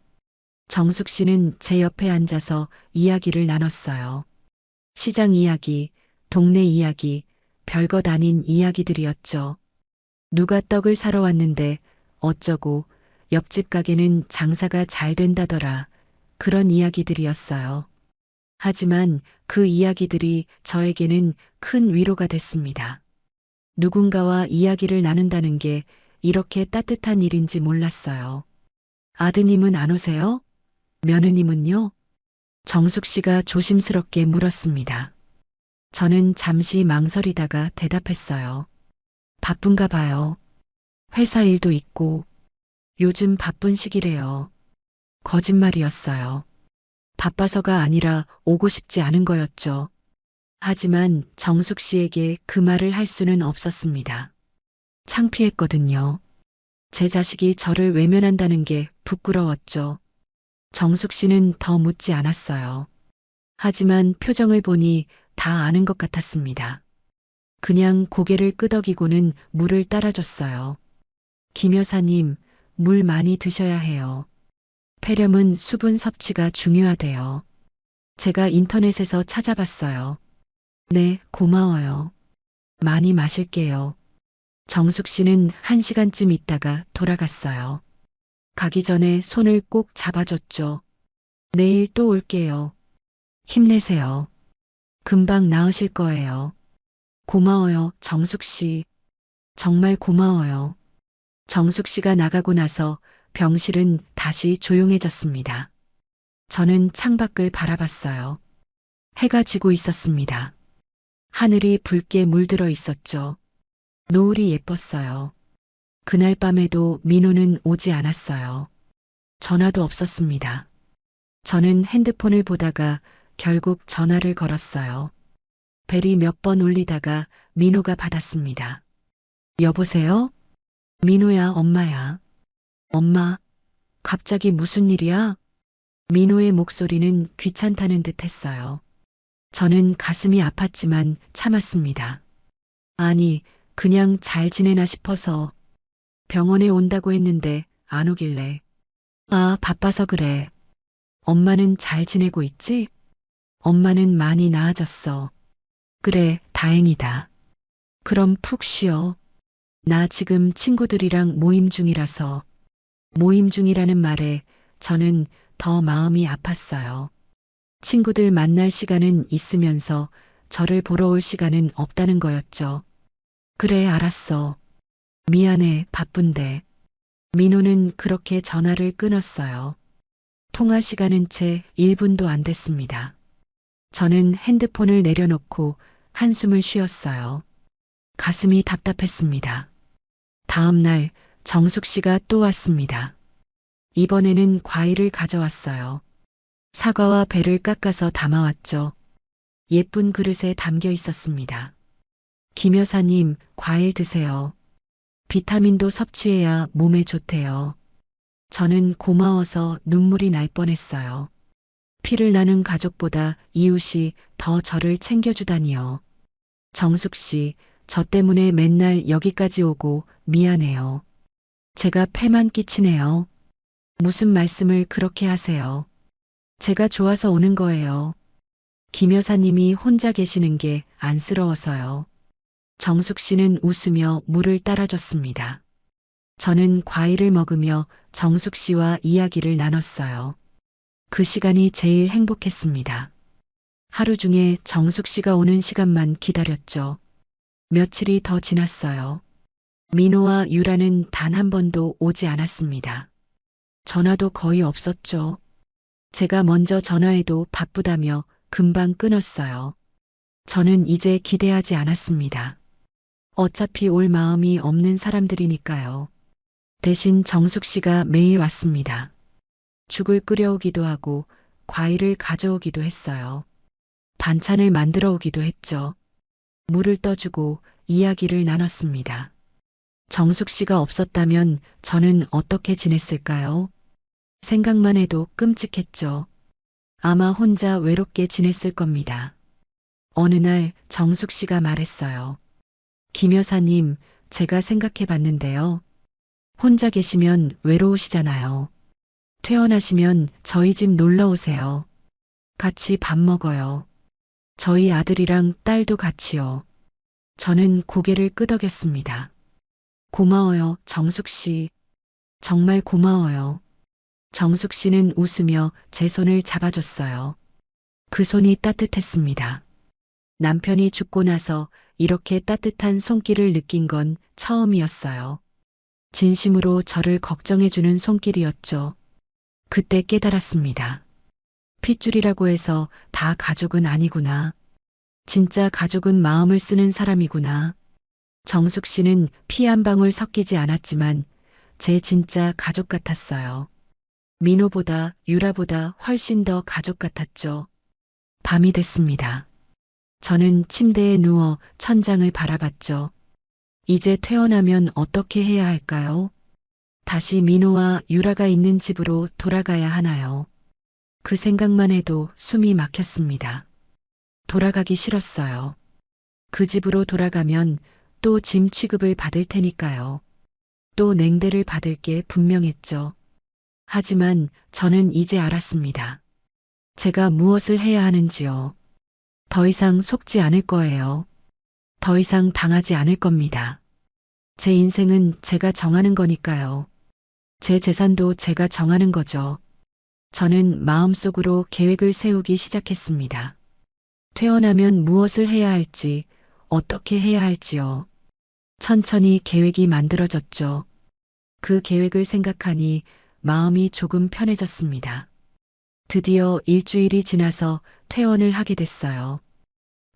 C: 정숙 씨는 제 옆에 앉아서 이야기를 나눴어요. 시장 이야기, 동네 이야기, 별것 아닌 이야기들이었죠. 누가 떡을 사러 왔는데 어쩌고 옆집 가게는 장사가 잘 된다더라. 그런 이야기들이었어요. 하지만 그 이야기들이 저에게는 큰 위로가 됐습니다. 누군가와 이야기를 나눈다는 게 이렇게 따뜻한 일인지 몰랐어요. 아드님은 안 오세요? 며느님은요? 정숙 씨가 조심스럽게 물었습니다. 저는 잠시 망설이다가 대답했어요. 바쁜가 봐요. 회사 일도 있고 요즘 바쁜 시기래요. 거짓말이었어요. 바빠서가 아니라 오고 싶지 않은 거였죠. 하지만 정숙 씨에게 그 말을 할 수는 없었습니다. 창피했거든요. 제 자식이 저를 외면한다는 게 부끄러웠죠. 정숙 씨는 더 묻지 않았어요. 하지만 표정을 보니 다 아는 것 같았습니다. 그냥 고개를 끄덕이고는 물을 따라줬어요. 김 여사님, 물 많이 드셔야 해요. 폐렴은 수분 섭취가 중요하대요. 제가 인터넷에서 찾아봤어요. 네, 고마워요. 많이 마실게요. 정숙 씨는 1시간쯤 있다가 돌아갔어요. 가기 전에 손을 꼭 잡아줬죠. 내일 또 올게요. 힘내세요. 금방 나으실 거예요. 고마워요, 정숙 씨. 정말 고마워요. 정숙 씨가 나가고 나서 병실은 다시 조용해졌습니다. 저는 창밖을 바라봤어요. 해가 지고 있었습니다. 하늘이 붉게 물들어 있었죠. 노을이 예뻤어요. 그날 밤에도 민호는 오지 않았어요. 전화도 없었습니다. 저는 핸드폰을 보다가 결국 전화를 걸었어요. 벨이 몇 번 울리다가 민호가 받았습니다. 여보세요? 민호야, 엄마야. 엄마, 갑자기 무슨 일이야? 민호의 목소리는 귀찮다는 듯 했어요. 저는 가슴이 아팠지만 참았습니다. 아니, 그냥 잘 지내나 싶어서 병원에 온다고 했는데 안 오길래. 아, 바빠서 그래. 엄마는 잘 지내고 있지? 엄마는 많이 나아졌어. 그래, 다행이다. 그럼 푹 쉬어. 나 지금 친구들이랑 모임 중이라서. 모임 중이라는 말에 저는 더 마음이 아팠어요. 친구들 만날 시간은 있으면서 저를 보러 올 시간은 없다는 거였죠. 그래, 알았어. 미안해, 바쁜데. 민호는 그렇게 전화를 끊었어요. 통화 시간은 채 1분도 안 됐습니다. 저는 핸드폰을 내려놓고 한숨을 쉬었어요. 가슴이 답답했습니다. 다음 날 정숙 씨가 또 왔습니다. 이번에는 과일을 가져왔어요. 사과와 배를 깎아서 담아왔죠. 예쁜 그릇에 담겨 있었습니다. 김 여사님, 과일 드세요. 비타민도 섭취해야 몸에 좋대요. 저는 고마워서 눈물이 날 뻔했어요. 피를 나눈 가족보다 이웃이 더 저를 챙겨주다니요. 정숙 씨, 저 때문에 맨날 여기까지 오고 미안해요. 제가 폐만 끼치네요. 무슨 말씀을 그렇게 하세요. 제가 좋아서 오는 거예요. 김 여사님이 혼자 계시는 게 안쓰러워서요. 정숙 씨는 웃으며 물을 따라줬습니다. 저는 과일을 먹으며 정숙 씨와 이야기를 나눴어요. 그 시간이 제일 행복했습니다. 하루 중에 정숙 씨가 오는 시간만 기다렸죠. 며칠이 더 지났어요. 민호와 유라는 단 한 번도 오지 않았습니다. 전화도 거의 없었죠. 제가 먼저 전화해도 바쁘다며 금방 끊었어요. 저는 이제 기대하지 않았습니다. 어차피 올 마음이 없는 사람들이니까요. 대신 정숙 씨가 매일 왔습니다. 죽을 끓여오기도 하고 과일을 가져오기도 했어요. 반찬을 만들어 오기도 했죠. 물을 떠주고 이야기를 나눴습니다. 정숙 씨가 없었다면 저는 어떻게 지냈을까요? 생각만 해도 끔찍했죠. 아마 혼자 외롭게 지냈을 겁니다. 어느 날 정숙 씨가 말했어요. 김 여사님, 제가 생각해 봤는데요. 혼자 계시면 외로우시잖아요. 퇴원하시면 저희 집 놀러 오세요. 같이 밥 먹어요. 저희 아들이랑 딸도 같이요. 저는 고개를 끄덕였습니다. 고마워요, 정숙 씨. 정말 고마워요. 정숙 씨는 웃으며 제 손을 잡아줬어요. 그 손이 따뜻했습니다. 남편이 죽고 나서 이렇게 따뜻한 손길을 느낀 건 처음이었어요. 진심으로 저를 걱정해주는 손길이었죠. 그때 깨달았습니다. 핏줄이라고 해서 다 가족은 아니구나. 진짜 가족은 마음을 쓰는 사람이구나. 정숙 씨는 피 한 방울 섞이지 않았지만 제 진짜 가족 같았어요. 민호보다 유라보다 훨씬 더 가족 같았죠. 밤이 됐습니다. 저는 침대에 누워 천장을 바라봤죠. 이제 퇴원하면 어떻게 해야 할까요? 다시 민호와 유라가 있는 집으로 돌아가야 하나요? 그 생각만 해도 숨이 막혔습니다. 돌아가기 싫었어요. 그 집으로 돌아가면 또 짐 취급을 받을 테니까요. 또 냉대를 받을 게 분명했죠. 하지만 저는 이제 알았습니다. 제가 무엇을 해야 하는지요. 더 이상 속지 않을 거예요. 더 이상 당하지 않을 겁니다. 제 인생은 제가 정하는 거니까요. 제 재산도 제가 정하는 거죠. 저는 마음속으로 계획을 세우기 시작했습니다. 퇴원하면 무엇을 해야 할지, 어떻게 해야 할지요. 천천히 계획이 만들어졌죠. 그 계획을 생각하니 마음이 조금 편해졌습니다. 드디어 일주일이 지나서 퇴원을 하게 됐어요.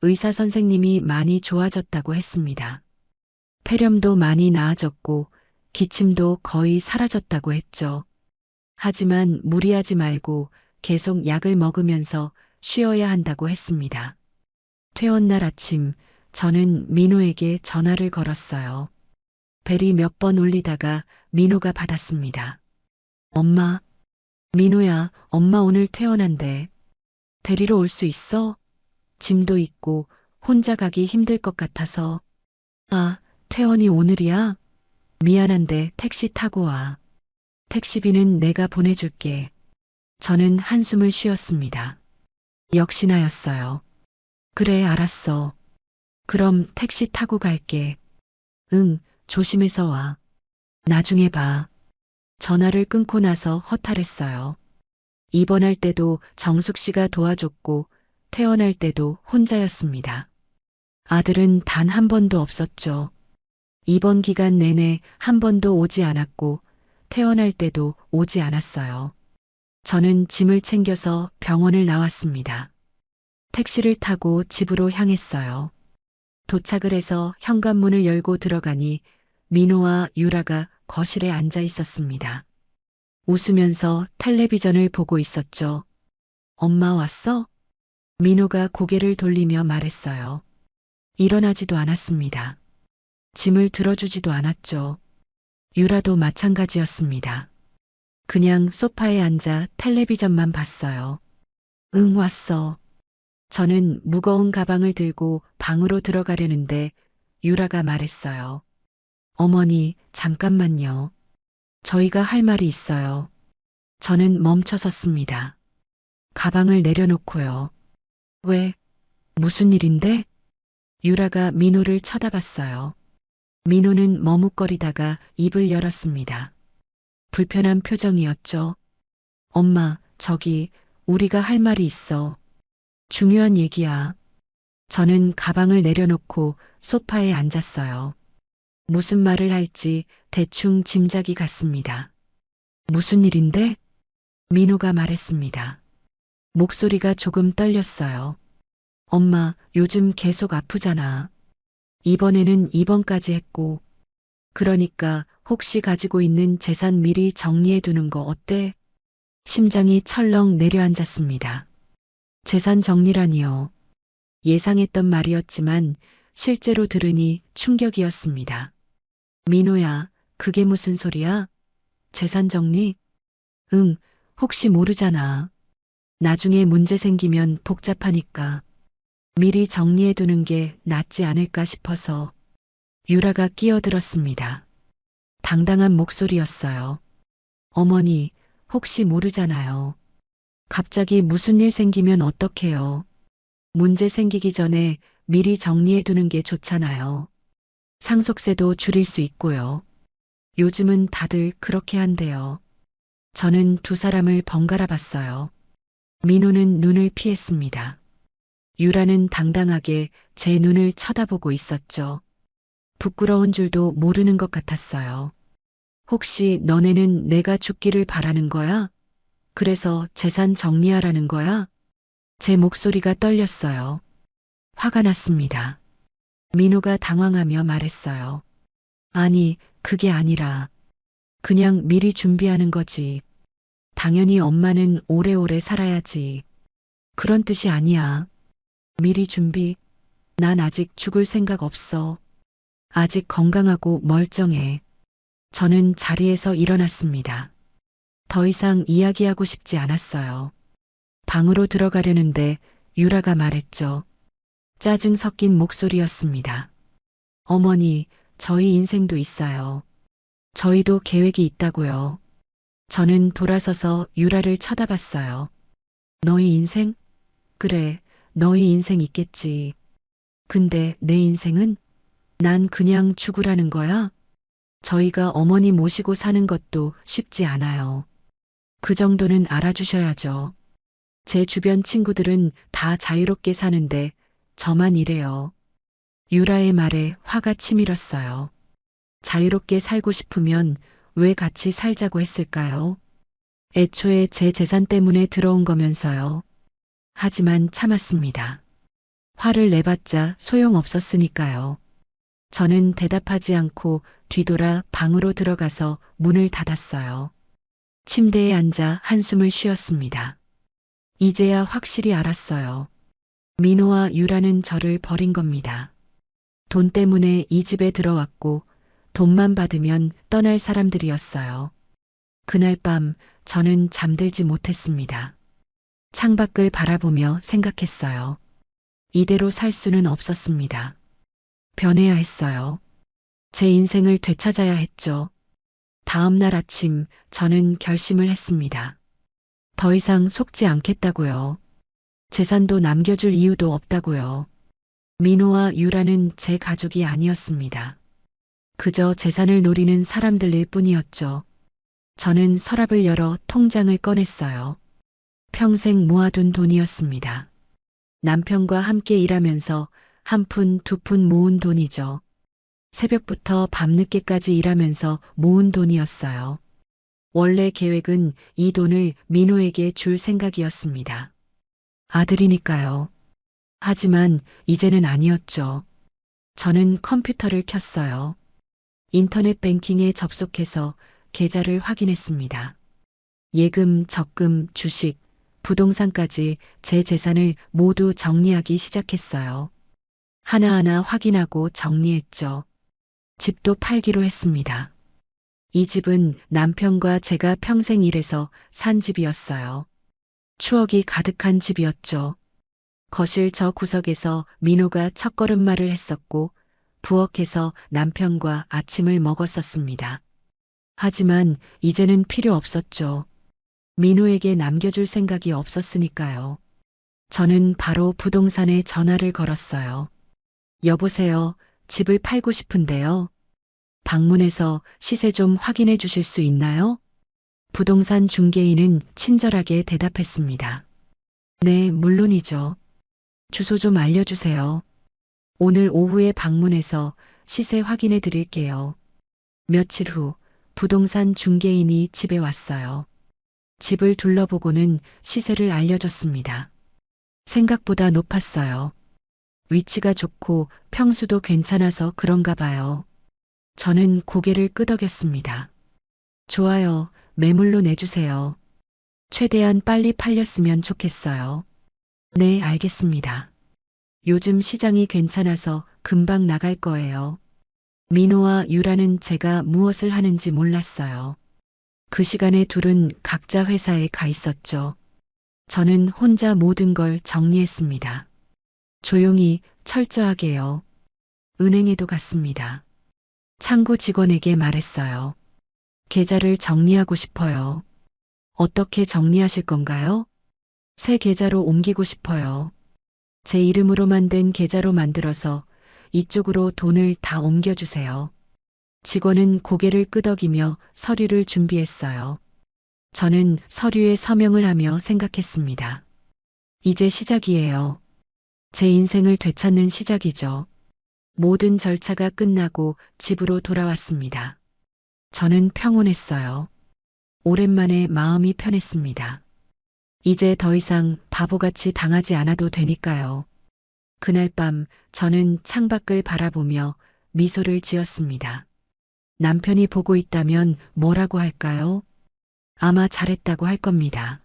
C: 의사 선생님이 많이 좋아졌다고 했습니다. 폐렴도 많이 나아졌고 기침도 거의 사라졌다고 했죠. 하지만 무리하지 말고 계속 약을 먹으면서 쉬어야 한다고 했습니다. 퇴원 날 아침 저는 민호에게 전화를 걸었어요. 벨이 몇 번 울리다가 민호가 받았습니다. 엄마, 민호야, 엄마 오늘 퇴원한대. 데리러 올 수 있어? 짐도 있고 혼자 가기 힘들 것 같아서. 아, 퇴원이 오늘이야? 미안한데 택시 타고 와. 택시비는 내가 보내줄게. 저는 한숨을 쉬었습니다. 역시나였어요. 그래, 알았어. 그럼 택시 타고 갈게. 응, 조심해서 와. 나중에 봐. 전화를 끊고 나서 허탈했어요. 입원할 때도 정숙 씨가 도와줬고 퇴원할 때도 혼자였습니다. 아들은 단 한 번도 없었죠. 입원 기간 내내 한 번도 오지 않았고 퇴원할 때도 오지 않았어요. 저는 짐을 챙겨서 병원을 나왔습니다. 택시를 타고 집으로 향했어요. 도착을 해서 현관문을 열고 들어가니 민호와 유라가 거실에 앉아 있었습니다. 웃으면서 텔레비전을 보고 있었죠. 엄마 왔어? 민호가 고개를 돌리며 말했어요. 일어나지도 않았습니다. 짐을 들어주지도 않았죠. 유라도 마찬가지였습니다. 그냥 소파에 앉아 텔레비전만 봤어요. 응, 왔어. 저는 무거운 가방을 들고 방으로 들어가려는데 유라가 말했어요. 어머니, 잠깐만요. 저희가 할 말이 있어요. 저는 멈춰섰습니다. 가방을 내려놓고요. 왜? 무슨 일인데? 유라가 민호를 쳐다봤어요. 민호는 머뭇거리다가 입을 열었습니다. 불편한 표정이었죠. 엄마, 저기, 우리가 할 말이 있어. 중요한 얘기야. 저는 가방을 내려놓고 소파에 앉았어요. 무슨 말을 할지 대충 짐작이 갔습니다. 무슨 일인데? 민호가 말했습니다. 목소리가 조금 떨렸어요. 엄마, 요즘 계속 아프잖아. 이번에는 입원까지 했고. 그러니까 혹시 가지고 있는 재산 미리 정리해 두는 거 어때? 심장이 철렁 내려앉았습니다. 재산 정리라니요. 예상했던 말이었지만 실제로 들으니 충격이었습니다. 민호야, 그게 무슨 소리야? 재산 정리? 응, 혹시 모르잖아. 나중에 문제 생기면 복잡하니까. 미리 정리해 두는 게 낫지 않을까 싶어서. 유라가 끼어들었습니다. 당당한 목소리였어요. 어머니, 혹시 모르잖아요. 갑자기 무슨 일 생기면 어떡해요? 문제 생기기 전에 미리 정리해 두는 게 좋잖아요. 상속세도 줄일 수 있고요. 요즘은 다들 그렇게 한대요. 저는 두 사람을 번갈아 봤어요. 민호는 눈을 피했습니다. 유라는 당당하게 제 눈을 쳐다보고 있었죠. 부끄러운 줄도 모르는 것 같았어요. 혹시 너네는 내가 죽기를 바라는 거야? 그래서 재산 정리하라는 거야? 제 목소리가 떨렸어요. 화가 났습니다. 민호가 당황하며 말했어요. 아니, 그게 아니라 그냥 미리 준비하는 거지. 당연히 엄마는 오래오래 살아야지. 그런 뜻이 아니야. 미리 준비? 난 아직 죽을 생각 없어. 아직 건강하고 멀쩡해. 저는 자리에서 일어났습니다. 더 이상 이야기하고 싶지 않았어요. 방으로 들어가려는데 유라가 말했죠. 짜증 섞인 목소리였습니다. 어머니, 저희 인생도 있어요. 저희도 계획이 있다고요. 저는 돌아서서 유라를 쳐다봤어요. 너희 인생? 그래, 너희 인생 있겠지. 근데 내 인생은? 난 그냥 죽으라는 거야? 저희가 어머니 모시고 사는 것도 쉽지 않아요. 그 정도는 알아주셔야죠. 제 주변 친구들은 다 자유롭게 사는데 저만 이래요. 유라의 말에 화가 치밀었어요. 자유롭게 살고 싶으면 왜 같이 살자고 했을까요? 애초에 제 재산 때문에 들어온 거면서요. 하지만 참았습니다. 화를 내봤자 소용없었으니까요. 저는 대답하지 않고 뒤돌아 방으로 들어가서 문을 닫았어요. 침대에 앉아 한숨을 쉬었습니다. 이제야 확실히 알았어요. 민호와 유라는 저를 버린 겁니다. 돈 때문에 이 집에 들어왔고 돈만 받으면 떠날 사람들이었어요. 그날 밤 저는 잠들지 못했습니다. 창밖을 바라보며 생각했어요. 이대로 살 수는 없었습니다. 변해야 했어요. 제 인생을 되찾아야 했죠. 다음 날 아침 저는 결심을 했습니다. 더 이상 속지 않겠다고요. 재산도 남겨줄 이유도 없다고요. 민호와 유라는 제 가족이 아니었습니다. 그저 재산을 노리는 사람들일 뿐이었죠. 저는 서랍을 열어 통장을 꺼냈어요. 평생 모아둔 돈이었습니다. 남편과 함께 일하면서 한 푼, 두 푼 모은 돈이죠. 새벽부터 밤늦게까지 일하면서 모은 돈이었어요. 원래 계획은 이 돈을 민호에게 줄 생각이었습니다. 아들이니까요. 하지만 이제는 아니었죠. 저는 컴퓨터를 켰어요. 인터넷 뱅킹에 접속해서 계좌를 확인했습니다. 예금, 적금, 주식, 부동산까지 제 재산을 모두 정리하기 시작했어요. 하나하나 확인하고 정리했죠. 집도 팔기로 했습니다. 이 집은 남편과 제가 평생 일해서 산 집이었어요. 추억이 가득한 집이었죠. 거실 저 구석에서 민호가 첫걸음마를 했었고 부엌에서 남편과 아침을 먹었었습니다. 하지만 이제는 필요 없었죠. 민호에게 남겨줄 생각이 없었으니까요. 저는 바로 부동산에 전화를 걸었어요. 여보세요. 집을 팔고 싶은데요. 방문해서 시세 좀 확인해 주실 수 있나요? 부동산 중개인은 친절하게 대답했습니다. 네, 물론이죠. 주소 좀 알려주세요. 오늘 오후에 방문해서 시세 확인해 드릴게요. 며칠 후 부동산 중개인이 집에 왔어요. 집을 둘러보고는 시세를 알려줬습니다. 생각보다 높았어요. 위치가 좋고 평수도 괜찮아서 그런가 봐요. 저는 고개를 끄덕였습니다. 좋아요. 매물로 내주세요. 최대한 빨리 팔렸으면 좋겠어요. 네, 알겠습니다. 요즘 시장이 괜찮아서 금방 나갈 거예요. 민호와 유라는 제가 무엇을 하는지 몰랐어요. 그 시간에 둘은 각자 회사에 가 있었죠. 저는 혼자 모든 걸 정리했습니다. 조용히 철저하게요. 은행에도 갔습니다. 창구 직원에게 말했어요. 계좌를 정리하고 싶어요. 어떻게 정리하실 건가요? 새 계좌로 옮기고 싶어요. 제 이름으로만 된 계좌로 만들어서 이쪽으로 돈을 다 옮겨주세요. 직원은 고개를 끄덕이며 서류를 준비했어요. 저는 서류에 서명을 하며 생각했습니다. 이제 시작이에요. 제 인생을 되찾는 시작이죠. 모든 절차가 끝나고 집으로 돌아왔습니다. 저는 평온했어요. 오랜만에 마음이 편했습니다. 이제 더 이상 바보같이 당하지 않아도 되니까요. 그날 밤 저는 창밖을 바라보며 미소를 지었습니다. 남편이 보고 있다면 뭐라고 할까요? 아마 잘했다고 할 겁니다.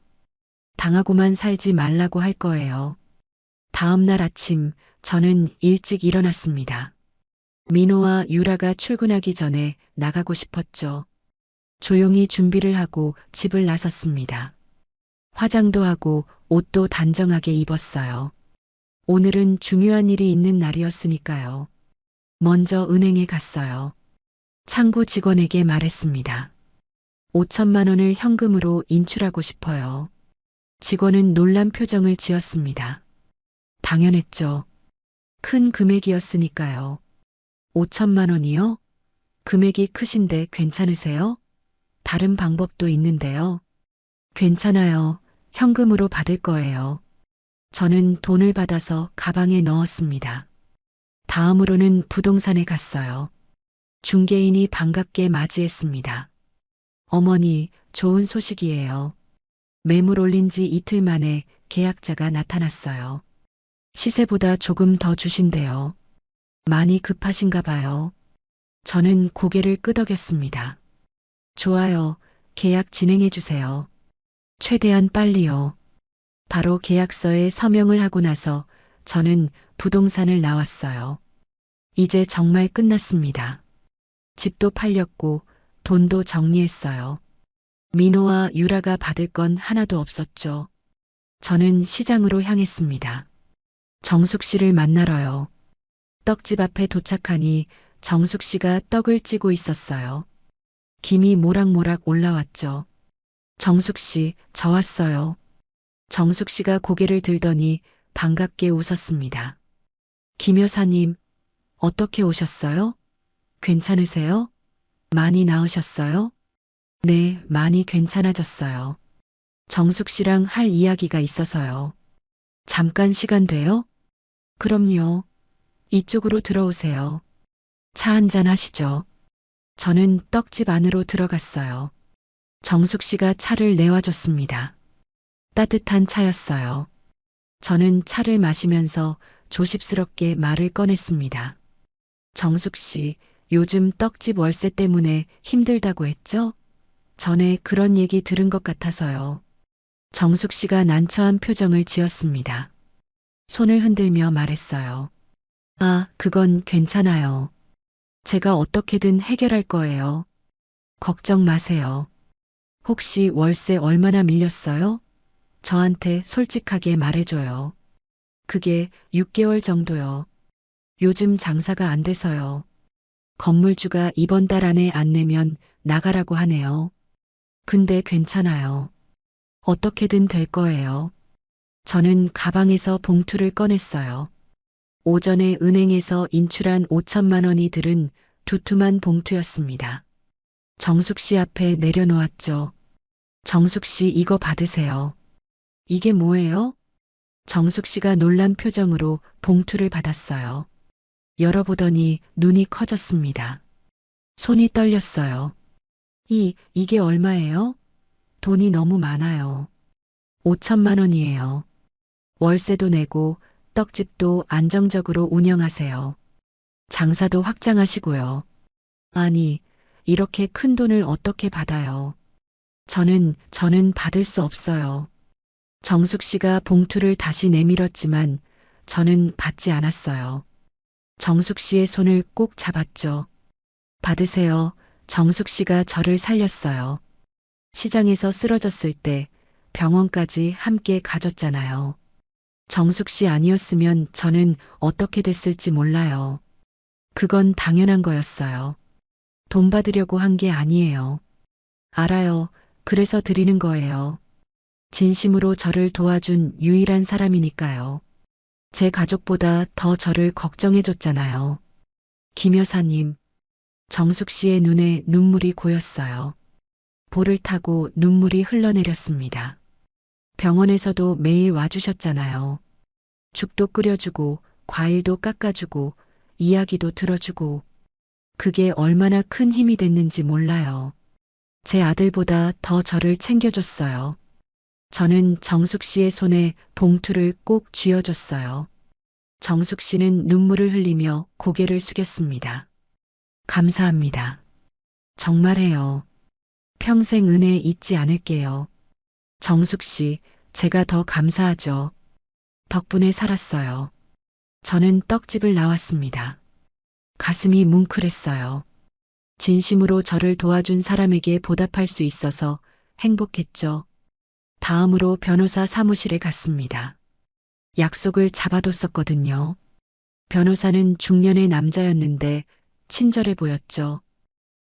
C: 당하고만 살지 말라고 할 거예요. 다음 날 아침 저는 일찍 일어났습니다. 민호와 유라가 출근하기 전에 나가고 싶었죠. 조용히 준비를 하고 집을 나섰습니다. 화장도 하고 옷도 단정하게 입었어요. 오늘은 중요한 일이 있는 날이었으니까요. 먼저 은행에 갔어요. 창구 직원에게 말했습니다. 5천만 원을 현금으로 인출하고 싶어요. 직원은 놀란 표정을 지었습니다. 당연했죠. 큰 금액이었으니까요. 5천만 원이요? 금액이 크신데 괜찮으세요? 다른 방법도 있는데요. 괜찮아요. 현금으로 받을 거예요. 저는 돈을 받아서 가방에 넣었습니다. 다음으로는 부동산에 갔어요. 중개인이 반갑게 맞이했습니다. 어머니, 좋은 소식이에요. 매물 올린 지 이틀 만에 계약자가 나타났어요. 시세보다 조금 더 주신대요. 많이 급하신가 봐요. 저는 고개를 끄덕였습니다. 좋아요. 계약 진행해 주세요. 최대한 빨리요. 바로 계약서에 서명을 하고 나서 저는 부동산을 나왔어요. 이제 정말 끝났습니다. 집도 팔렸고 돈도 정리했어요. 민호와 유라가 받을 건 하나도 없었죠. 저는 시장으로 향했습니다. 정숙 씨를 만나러요. 떡집 앞에 도착하니 정숙 씨가 떡을 찌고 있었어요. 김이 모락모락 올라왔죠. 정숙 씨, 저 왔어요. 정숙 씨가 고개를 들더니 반갑게 웃었습니다. 김 여사님, 어떻게 오셨어요? 괜찮으세요? 많이 나으셨어요? 네, 많이 괜찮아졌어요. 정숙 씨랑 할 이야기가 있어서요. 잠깐 시간 돼요? 그럼요. 이쪽으로 들어오세요. 차 한잔 하시죠. 저는 떡집 안으로 들어갔어요. 정숙 씨가 차를 내와줬습니다. 따뜻한 차였어요. 저는 차를 마시면서 조심스럽게 말을 꺼냈습니다. 정숙 씨, 요즘 떡집 월세 때문에 힘들다고 했죠? 전에 그런 얘기 들은 것 같아서요. 정숙 씨가 난처한 표정을 지었습니다. 손을 흔들며 말했어요. 아, 그건 괜찮아요. 제가 어떻게든 해결할 거예요. 걱정 마세요. 혹시 월세 얼마나 밀렸어요? 저한테 솔직하게 말해줘요. 그게 6개월 정도요. 요즘 장사가 안 돼서요. 건물주가 이번 달 안에 안 내면 나가라고 하네요. 근데 괜찮아요. 어떻게든 될 거예요. 저는 가방에서 봉투를 꺼냈어요. 오전에 은행에서 인출한 5천만 원이 들은 두툼한 봉투였습니다. 정숙 씨 앞에 내려놓았죠. 정숙 씨 이거 받으세요. 이게 뭐예요? 정숙 씨가 놀란 표정으로 봉투를 받았어요. 열어보더니 눈이 커졌습니다. 손이 떨렸어요. 이게 얼마예요? 돈이 너무 많아요. 5천만 원이에요. 월세도 내고 떡집도 안정적으로 운영하세요. 장사도 확장하시고요. 아니, 이렇게 큰 돈을 어떻게 받아요? 저는 받을 수 없어요. 정숙 씨가 봉투를 다시 내밀었지만 저는 받지 않았어요. 정숙 씨의 손을 꼭 잡았죠. 받으세요. 정숙 씨가 저를 살렸어요. 시장에서 쓰러졌을 때 병원까지 함께 가줬잖아요. 정숙 씨 아니었으면 저는 어떻게 됐을지 몰라요. 그건 당연한 거였어요. 돈 받으려고 한 게 아니에요. 알아요. 그래서 드리는 거예요. 진심으로 저를 도와준 유일한 사람이니까요. 제 가족보다 더 저를 걱정해줬잖아요. 김 여사님, 정숙 씨의 눈에 눈물이 고였어요. 볼을 타고 눈물이 흘러내렸습니다. 병원에서도 매일 와주셨잖아요. 죽도 끓여주고 과일도 깎아주고 이야기도 들어주고 그게 얼마나 큰 힘이 됐는지 몰라요. 제 아들보다 더 저를 챙겨줬어요. 저는 정숙 씨의 손에 봉투를 꼭 쥐어줬어요. 정숙 씨는 눈물을 흘리며 고개를 숙였습니다. 감사합니다. 정말해요. 평생 은혜 잊지 않을게요. 정숙 씨, 제가 더 감사하죠. 덕분에 살았어요. 저는 떡집을 나왔습니다. 가슴이 뭉클했어요. 진심으로 저를 도와준 사람에게 보답할 수 있어서 행복했죠. 다음으로 변호사 사무실에 갔습니다. 약속을 잡아뒀었거든요. 변호사는 중년의 남자였는데 친절해 보였죠.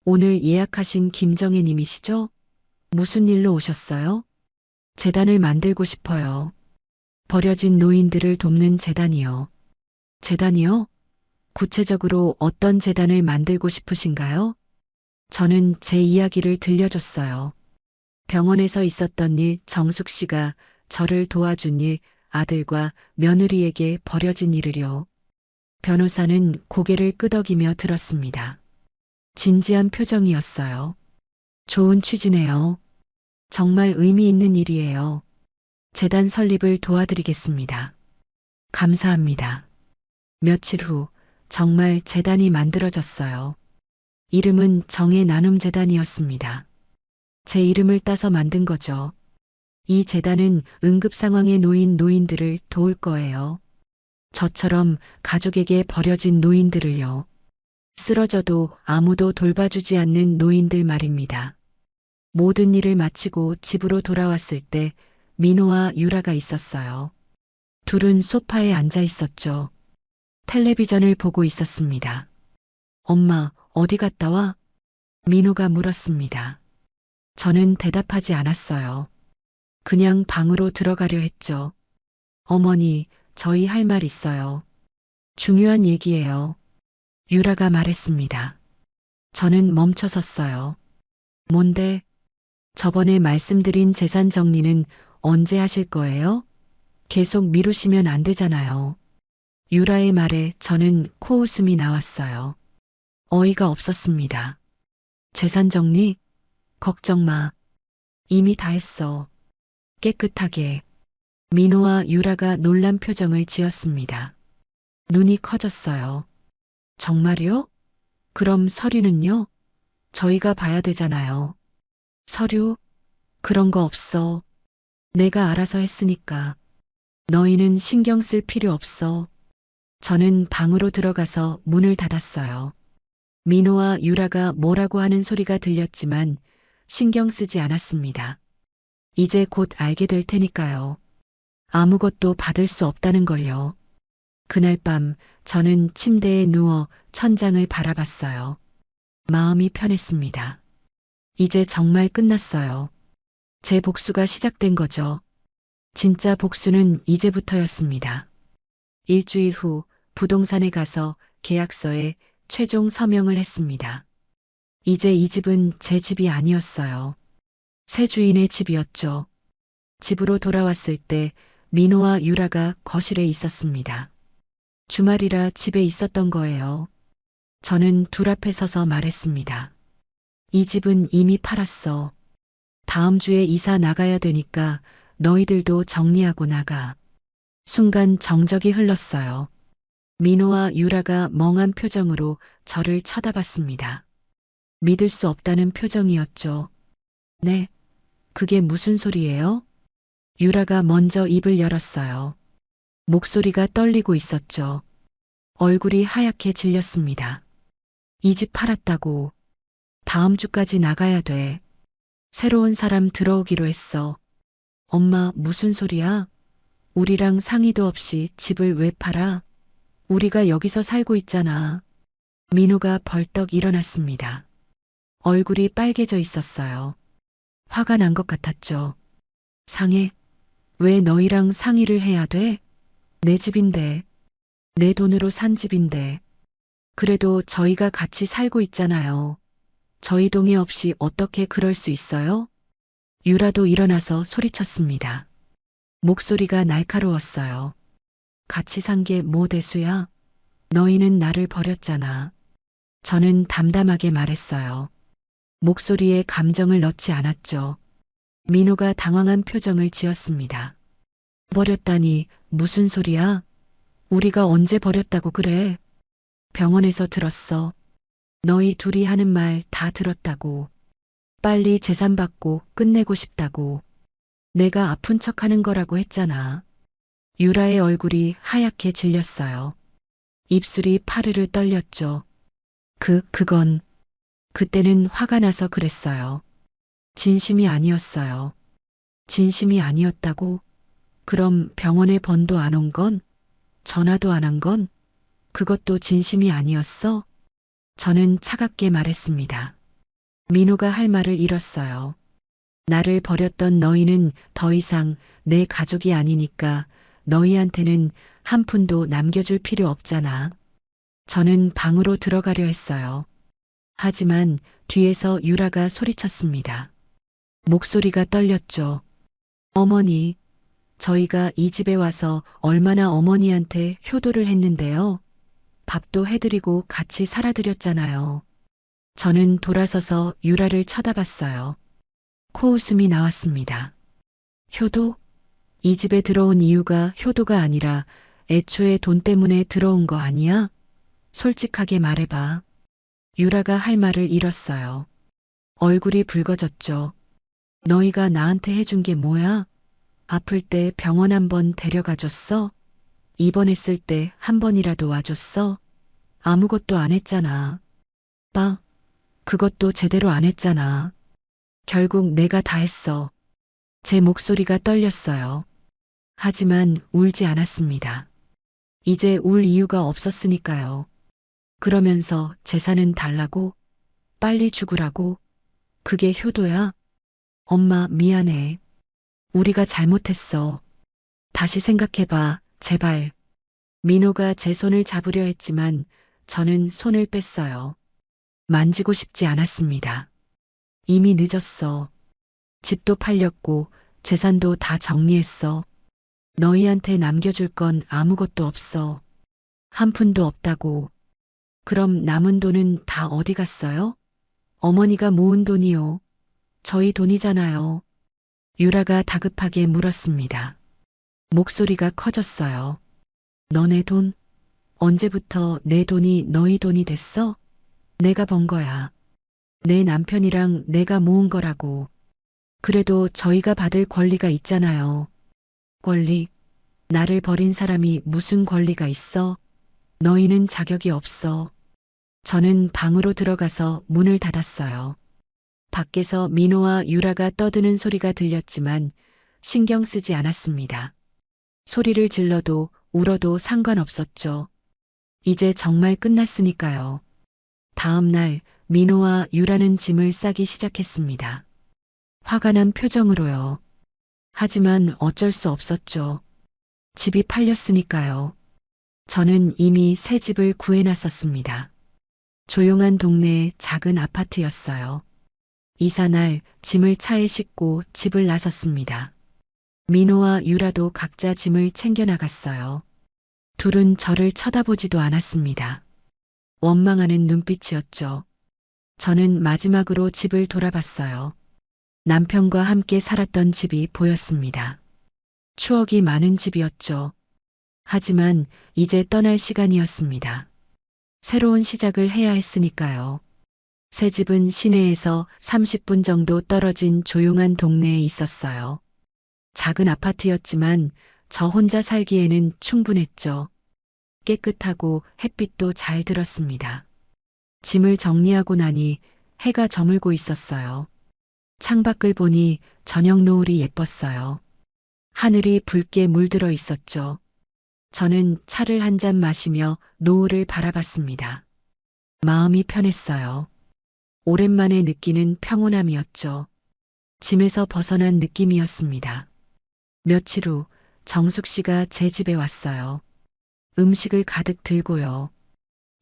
C: 오늘 예약하신 김정혜 님이시죠? 무슨 일로 오셨어요? 재단을 만들고 싶어요. 버려진 노인들을 돕는 재단이요. 재단이요? 구체적으로 어떤 재단을 만들고 싶으신가요? 저는 제 이야기를 들려줬어요. 병원에서 있었던 일, 정숙 씨가 저를 도와준 일, 아들과 며느리에게 버려진 일을요. 변호사는 고개를 끄덕이며 들었습니다. 진지한 표정이었어요. 좋은 취지네요. 정말 의미 있는 일이에요. 재단 설립을 도와드리겠습니다. 감사합니다. 며칠 후 정말 재단이 만들어졌어요. 이름은 정의 나눔 재단이었습니다. 제 이름을 따서 만든 거죠. 이 재단은 응급 상황에 놓인 노인들을 도울 거예요. 저처럼 가족에게 버려진 노인들을요. 쓰러져도 아무도 돌봐주지 않는 노인들 말입니다. 모든 일을 마치고 집으로 돌아왔을 때 민호와 유라가 있었어요. 둘은 소파에 앉아 있었죠. 텔레비전을 보고 있었습니다. 엄마, 어디 갔다 와? 민호가 물었습니다. 저는 대답하지 않았어요. 그냥 방으로 들어가려 했죠. 어머니, 저희 할 말 있어요. 중요한 얘기예요. 유라가 말했습니다. 저는 멈춰섰어요. 뭔데? 저번에 말씀드린 재산 정리는 언제 하실 거예요? 계속 미루시면 안 되잖아요. 유라의 말에 저는 코웃음이 나왔어요. 어이가 없었습니다. 재산 정리? 걱정 마. 이미 다 했어. 깨끗하게. 민호와 유라가 놀란 표정을 지었습니다. 눈이 커졌어요. 정말요? 그럼 서류는요? 저희가 봐야 되잖아요. 서류? 그런 거 없어. 내가 알아서 했으니까. 너희는 신경 쓸 필요 없어. 저는 방으로 들어가서 문을 닫았어요. 민호와 유라가 뭐라고 하는 소리가 들렸지만 신경 쓰지 않았습니다. 이제 곧 알게 될 테니까요. 아무것도 받을 수 없다는 걸요. 그날 밤 저는 침대에 누워 천장을 바라봤어요. 마음이 편했습니다. 이제 정말 끝났어요. 제 복수가 시작된 거죠. 진짜 복수는 이제부터였습니다. 일주일 후 부동산에 가서 계약서에 최종 서명을 했습니다. 이제 이 집은 제 집이 아니었어요. 새 주인의 집이었죠. 집으로 돌아왔을 때 민호와 유라가 거실에 있었습니다. 주말이라 집에 있었던 거예요. 저는 둘 앞에 서서 말했습니다. 이 집은 이미 팔았어. 다음 주에 이사 나가야 되니까 너희들도 정리하고 나가. 순간 정적이 흘렀어요. 민호와 유라가 멍한 표정으로 저를 쳐다봤습니다. 믿을 수 없다는 표정이었죠. 네, 그게 무슨 소리예요? 유라가 먼저 입을 열었어요. 목소리가 떨리고 있었죠. 얼굴이 하얗게 질렸습니다. 이 집 팔았다고. 다음 주까지 나가야 돼. 새로운 사람 들어오기로 했어. 엄마, 무슨 소리야? 우리랑 상의도 없이 집을 왜 팔아? 우리가 여기서 살고 있잖아. 민호가 벌떡 일어났습니다. 얼굴이 빨개져 있었어요. 화가 난 것 같았죠. 상해? 왜 너희랑 상의를 해야 돼? 내 집인데. 내 돈으로 산 집인데. 그래도 저희가 같이 살고 있잖아요. 저희 동의 없이 어떻게 그럴 수 있어요? 유라도 일어나서 소리쳤습니다. 목소리가 날카로웠어요. 같이 산 게 뭐 대수야? 너희는 나를 버렸잖아. 저는 담담하게 말했어요. 목소리에 감정을 넣지 않았죠. 민호가 당황한 표정을 지었습니다. 버렸다니 무슨 소리야? 우리가 언제 버렸다고 그래? 병원에서 들었어. 너희 둘이 하는 말 다 들었다고. 빨리 재산 받고 끝내고 싶다고. 내가 아픈 척 하는 거라고 했잖아. 유라의 얼굴이 하얗게 질렸어요. 입술이 파르르 떨렸죠. 그건 그때는 화가 나서 그랬어요. 진심이 아니었어요. 진심이 아니었다고? 그럼 병원에 번도 안 온 건? 전화도 안 한 건? 그것도 진심이 아니었어? 저는 차갑게 말했습니다. 민호가 할 말을 잃었어요. 나를 버렸던 너희는 더 이상 내 가족이 아니니까 너희한테는 한 푼도 남겨줄 필요 없잖아. 저는 방으로 들어가려 했어요. 하지만 뒤에서 유라가 소리쳤습니다. 목소리가 떨렸죠. 어머니, 저희가 이 집에 와서 얼마나 어머니한테 효도를 했는데요. 밥도 해드리고 같이 살아드렸잖아요. 저는 돌아서서 유라를 쳐다봤어요. 코웃음이 나왔습니다. 효도? 이 집에 들어온 이유가 효도가 아니라 애초에 돈 때문에 들어온 거 아니야? 솔직하게 말해봐. 유라가 할 말을 잃었어요. 얼굴이 붉어졌죠. 너희가 나한테 해준 게 뭐야? 아플 때 병원 한 번 데려가줬어? 입원했을 때 한 번이라도 와줬어? 아무것도 안 했잖아. 그것도 제대로 안 했잖아. 결국 내가 다 했어. 제 목소리가 떨렸어요. 하지만 울지 않았습니다. 이제 울 이유가 없었으니까요. 그러면서 재산은 달라고? 빨리 죽으라고? 그게 효도야? 엄마, 미안해. 우리가 잘못했어. 다시 생각해봐, 제발. 민호가 제 손을 잡으려 했지만 저는 손을 뺐어요. 만지고 싶지 않았습니다. 이미 늦었어. 집도 팔렸고 재산도 다 정리했어. 너희한테 남겨줄 건 아무것도 없어. 한 푼도 없다고. 그럼 남은 돈은 다 어디 갔어요? 어머니가 모은 돈이요. 저희 돈이잖아요. 유라가 다급하게 물었습니다. 목소리가 커졌어요. 너네 돈? 언제부터 내 돈이 너희 돈이 됐어? 내가 번 거야. 내 남편이랑 내가 모은 거라고. 그래도 저희가 받을 권리가 있잖아요. 권리? 나를 버린 사람이 무슨 권리가 있어? 너희는 자격이 없어. 저는 방으로 들어가서 문을 닫았어요. 밖에서 민호와 유라가 떠드는 소리가 들렸지만 신경 쓰지 않았습니다. 소리를 질러도 울어도 상관없었죠. 이제 정말 끝났으니까요. 다음 날 민호와 유라는 짐을 싸기 시작했습니다. 화가 난 표정으로요. 하지만 어쩔 수 없었죠. 집이 팔렸으니까요. 저는 이미 새 집을 구해놨었습니다. 조용한 동네의 작은 아파트였어요. 이사날 짐을 차에 싣고 집을 나섰습니다. 민호와 유라도 각자 짐을 챙겨나갔어요. 둘은 저를 쳐다보지도 않았습니다. 원망하는 눈빛이었죠. 저는 마지막으로 집을 돌아봤어요. 남편과 함께 살았던 집이 보였습니다. 추억이 많은 집이었죠. 하지만 이제 떠날 시간이었습니다. 새로운 시작을 해야 했으니까요. 새 집은 시내에서 30분 정도 떨어진 조용한 동네에 있었어요. 작은 아파트였지만 저 혼자 살기에는 충분했죠. 깨끗하고 햇빛도 잘 들었습니다. 짐을 정리하고 나니 해가 저물고 있었어요. 창밖을 보니 저녁 노을이 예뻤어요. 하늘이 붉게 물들어 있었죠. 저는 차를 한 잔 마시며 노을을 바라봤습니다. 마음이 편했어요. 오랜만에 느끼는 평온함이었죠. 짐에서 벗어난 느낌이었습니다. 며칠 후 정숙 씨가 제 집에 왔어요. 음식을 가득 들고요.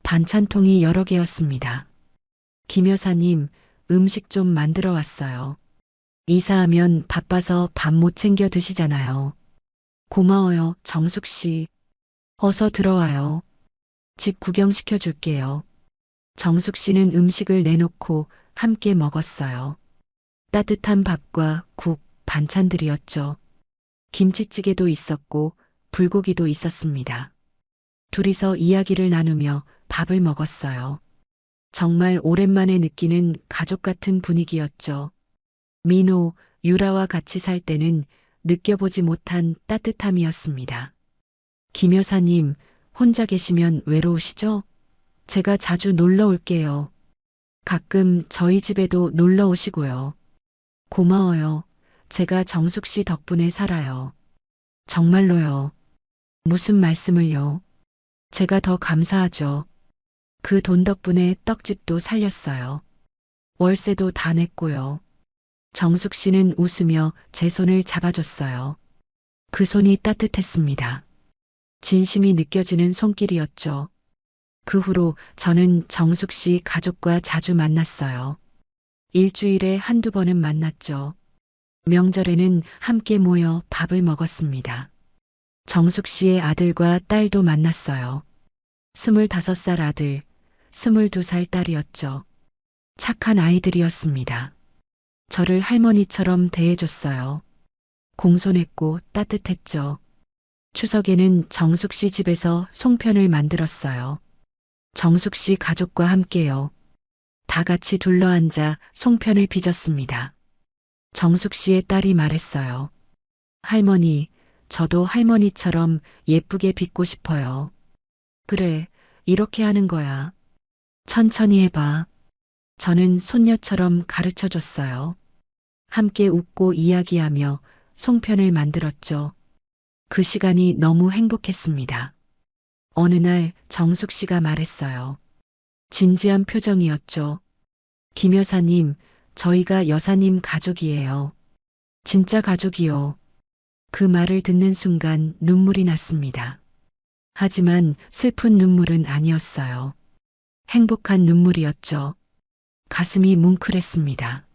C: 반찬통이 여러 개였습니다. 김 여사님, 음식 좀 만들어 왔어요. 이사하면 바빠서 밥 못 챙겨 드시잖아요. 고마워요, 정숙 씨. 어서 들어와요. 집 구경시켜 줄게요. 정숙 씨는 음식을 내놓고 함께 먹었어요. 따뜻한 밥과 국, 반찬들이었죠. 김치찌개도 있었고 불고기도 있었습니다. 둘이서 이야기를 나누며 밥을 먹었어요. 정말 오랜만에 느끼는 가족 같은 분위기였죠. 민호, 유라와 같이 살 때는 느껴보지 못한 따뜻함이었습니다. 김 여사님, 혼자 계시면 외로우시죠? 제가 자주 놀러 올게요. 가끔 저희 집에도 놀러 오시고요. 고마워요. 제가 정숙 씨 덕분에 살아요. 정말로요. 무슨 말씀을요? 제가 더 감사하죠. 그 돈 덕분에 떡집도 살렸어요. 월세도 다 냈고요. 정숙 씨는 웃으며 제 손을 잡아줬어요. 그 손이 따뜻했습니다. 진심이 느껴지는 손길이었죠. 그 후로 저는 정숙 씨 가족과 자주 만났어요. 일주일에 한두 번은 만났죠. 명절에는 함께 모여 밥을 먹었습니다. 정숙 씨의 아들과 딸도 만났어요. 25살 아들, 22살 딸이었죠. 착한 아이들이었습니다. 저를 할머니처럼 대해줬어요. 공손했고 따뜻했죠. 추석에는 정숙 씨 집에서 송편을 만들었어요. 정숙 씨 가족과 함께요. 다 같이 둘러앉아 송편을 빚었습니다. 정숙 씨의 딸이 말했어요. 할머니, 저도 할머니처럼 예쁘게 빚고 싶어요. 그래, 이렇게 하는 거야. 천천히 해봐. 저는 손녀처럼 가르쳐 줬어요. 함께 웃고 이야기하며 송편을 만들었죠. 그 시간이 너무 행복했습니다. 어느 날 정숙 씨가 말했어요. 진지한 표정이었죠. 김 여사님, 저희가 여사님 가족이에요. 진짜 가족이요. 그 말을 듣는 순간 눈물이 났습니다. 하지만 슬픈 눈물은 아니었어요. 행복한 눈물이었죠. 가슴이 뭉클했습니다.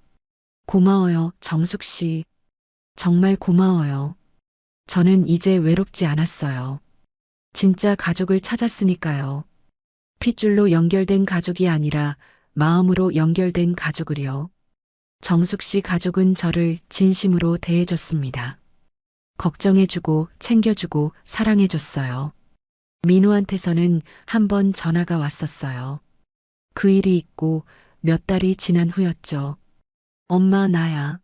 C: 고마워요, 정숙 씨. 정말 고마워요. 저는 이제 외롭지 않았어요. 진짜 가족을 찾았으니까요. 핏줄로 연결된 가족이 아니라 마음으로 연결된 가족을요. 정숙 씨 가족은 저를 진심으로 대해줬습니다. 걱정해주고 챙겨주고 사랑해줬어요. 민호한테서는 한 번 전화가 왔었어요. 그 일이 있고 몇 달이 지난 후였죠. 엄마, 나야.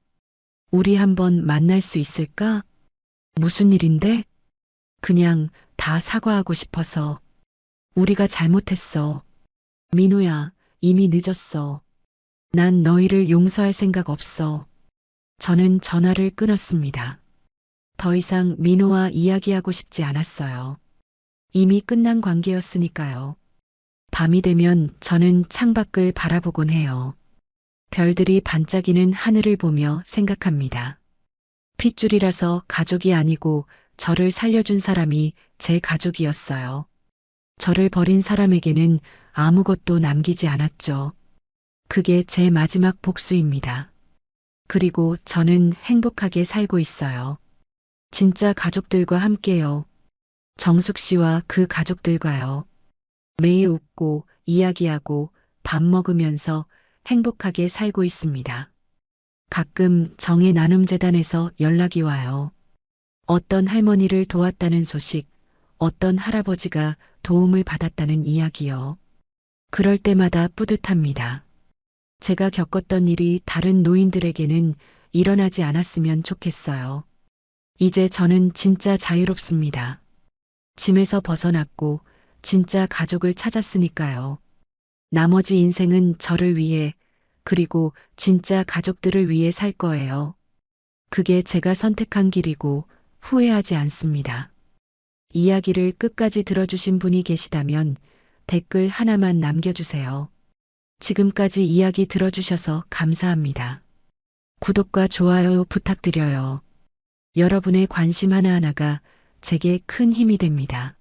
C: 우리 한번 만날 수 있을까? 무슨 일인데? 그냥 다 사과하고 싶어서. 우리가 잘못했어. 민호야, 이미 늦었어. 난 너희를 용서할 생각 없어. 저는 전화를 끊었습니다. 더 이상 민호와 이야기하고 싶지 않았어요. 이미 끝난 관계였으니까요. 밤이 되면 저는 창밖을 바라보곤 해요. 별들이 반짝이는 하늘을 보며 생각합니다. 핏줄이라서 가족이 아니고 저를 살려준 사람이 제 가족이었어요. 저를 버린 사람에게는 아무것도 남기지 않았죠. 그게 제 마지막 복수입니다. 그리고 저는 행복하게 살고 있어요. 진짜 가족들과 함께요. 정숙 씨와 그 가족들과요. 매일 웃고 이야기하고 밥 먹으면서 행복하게 살고 있습니다. 가끔 정의 나눔 재단에서 연락이 와요. 어떤 할머니를 도왔다는 소식, 어떤 할아버지가 도움을 받았다는 이야기요. 그럴 때마다 뿌듯합니다. 제가 겪었던 일이 다른 노인들에게는 일어나지 않았으면 좋겠어요. 이제 저는 진짜 자유롭습니다. 짐에서 벗어났고 진짜 가족을 찾았으니까요. 나머지 인생은 저를 위해 그리고 진짜 가족들을 위해 살 거예요. 그게 제가 선택한 길이고 후회하지 않습니다. 이야기를 끝까지 들어주신 분이 계시다면 댓글 하나만 남겨주세요. 지금까지 이야기 들어주셔서 감사합니다. 구독과 좋아요 부탁드려요. 여러분의 관심 하나하나가 제게 큰 힘이 됩니다.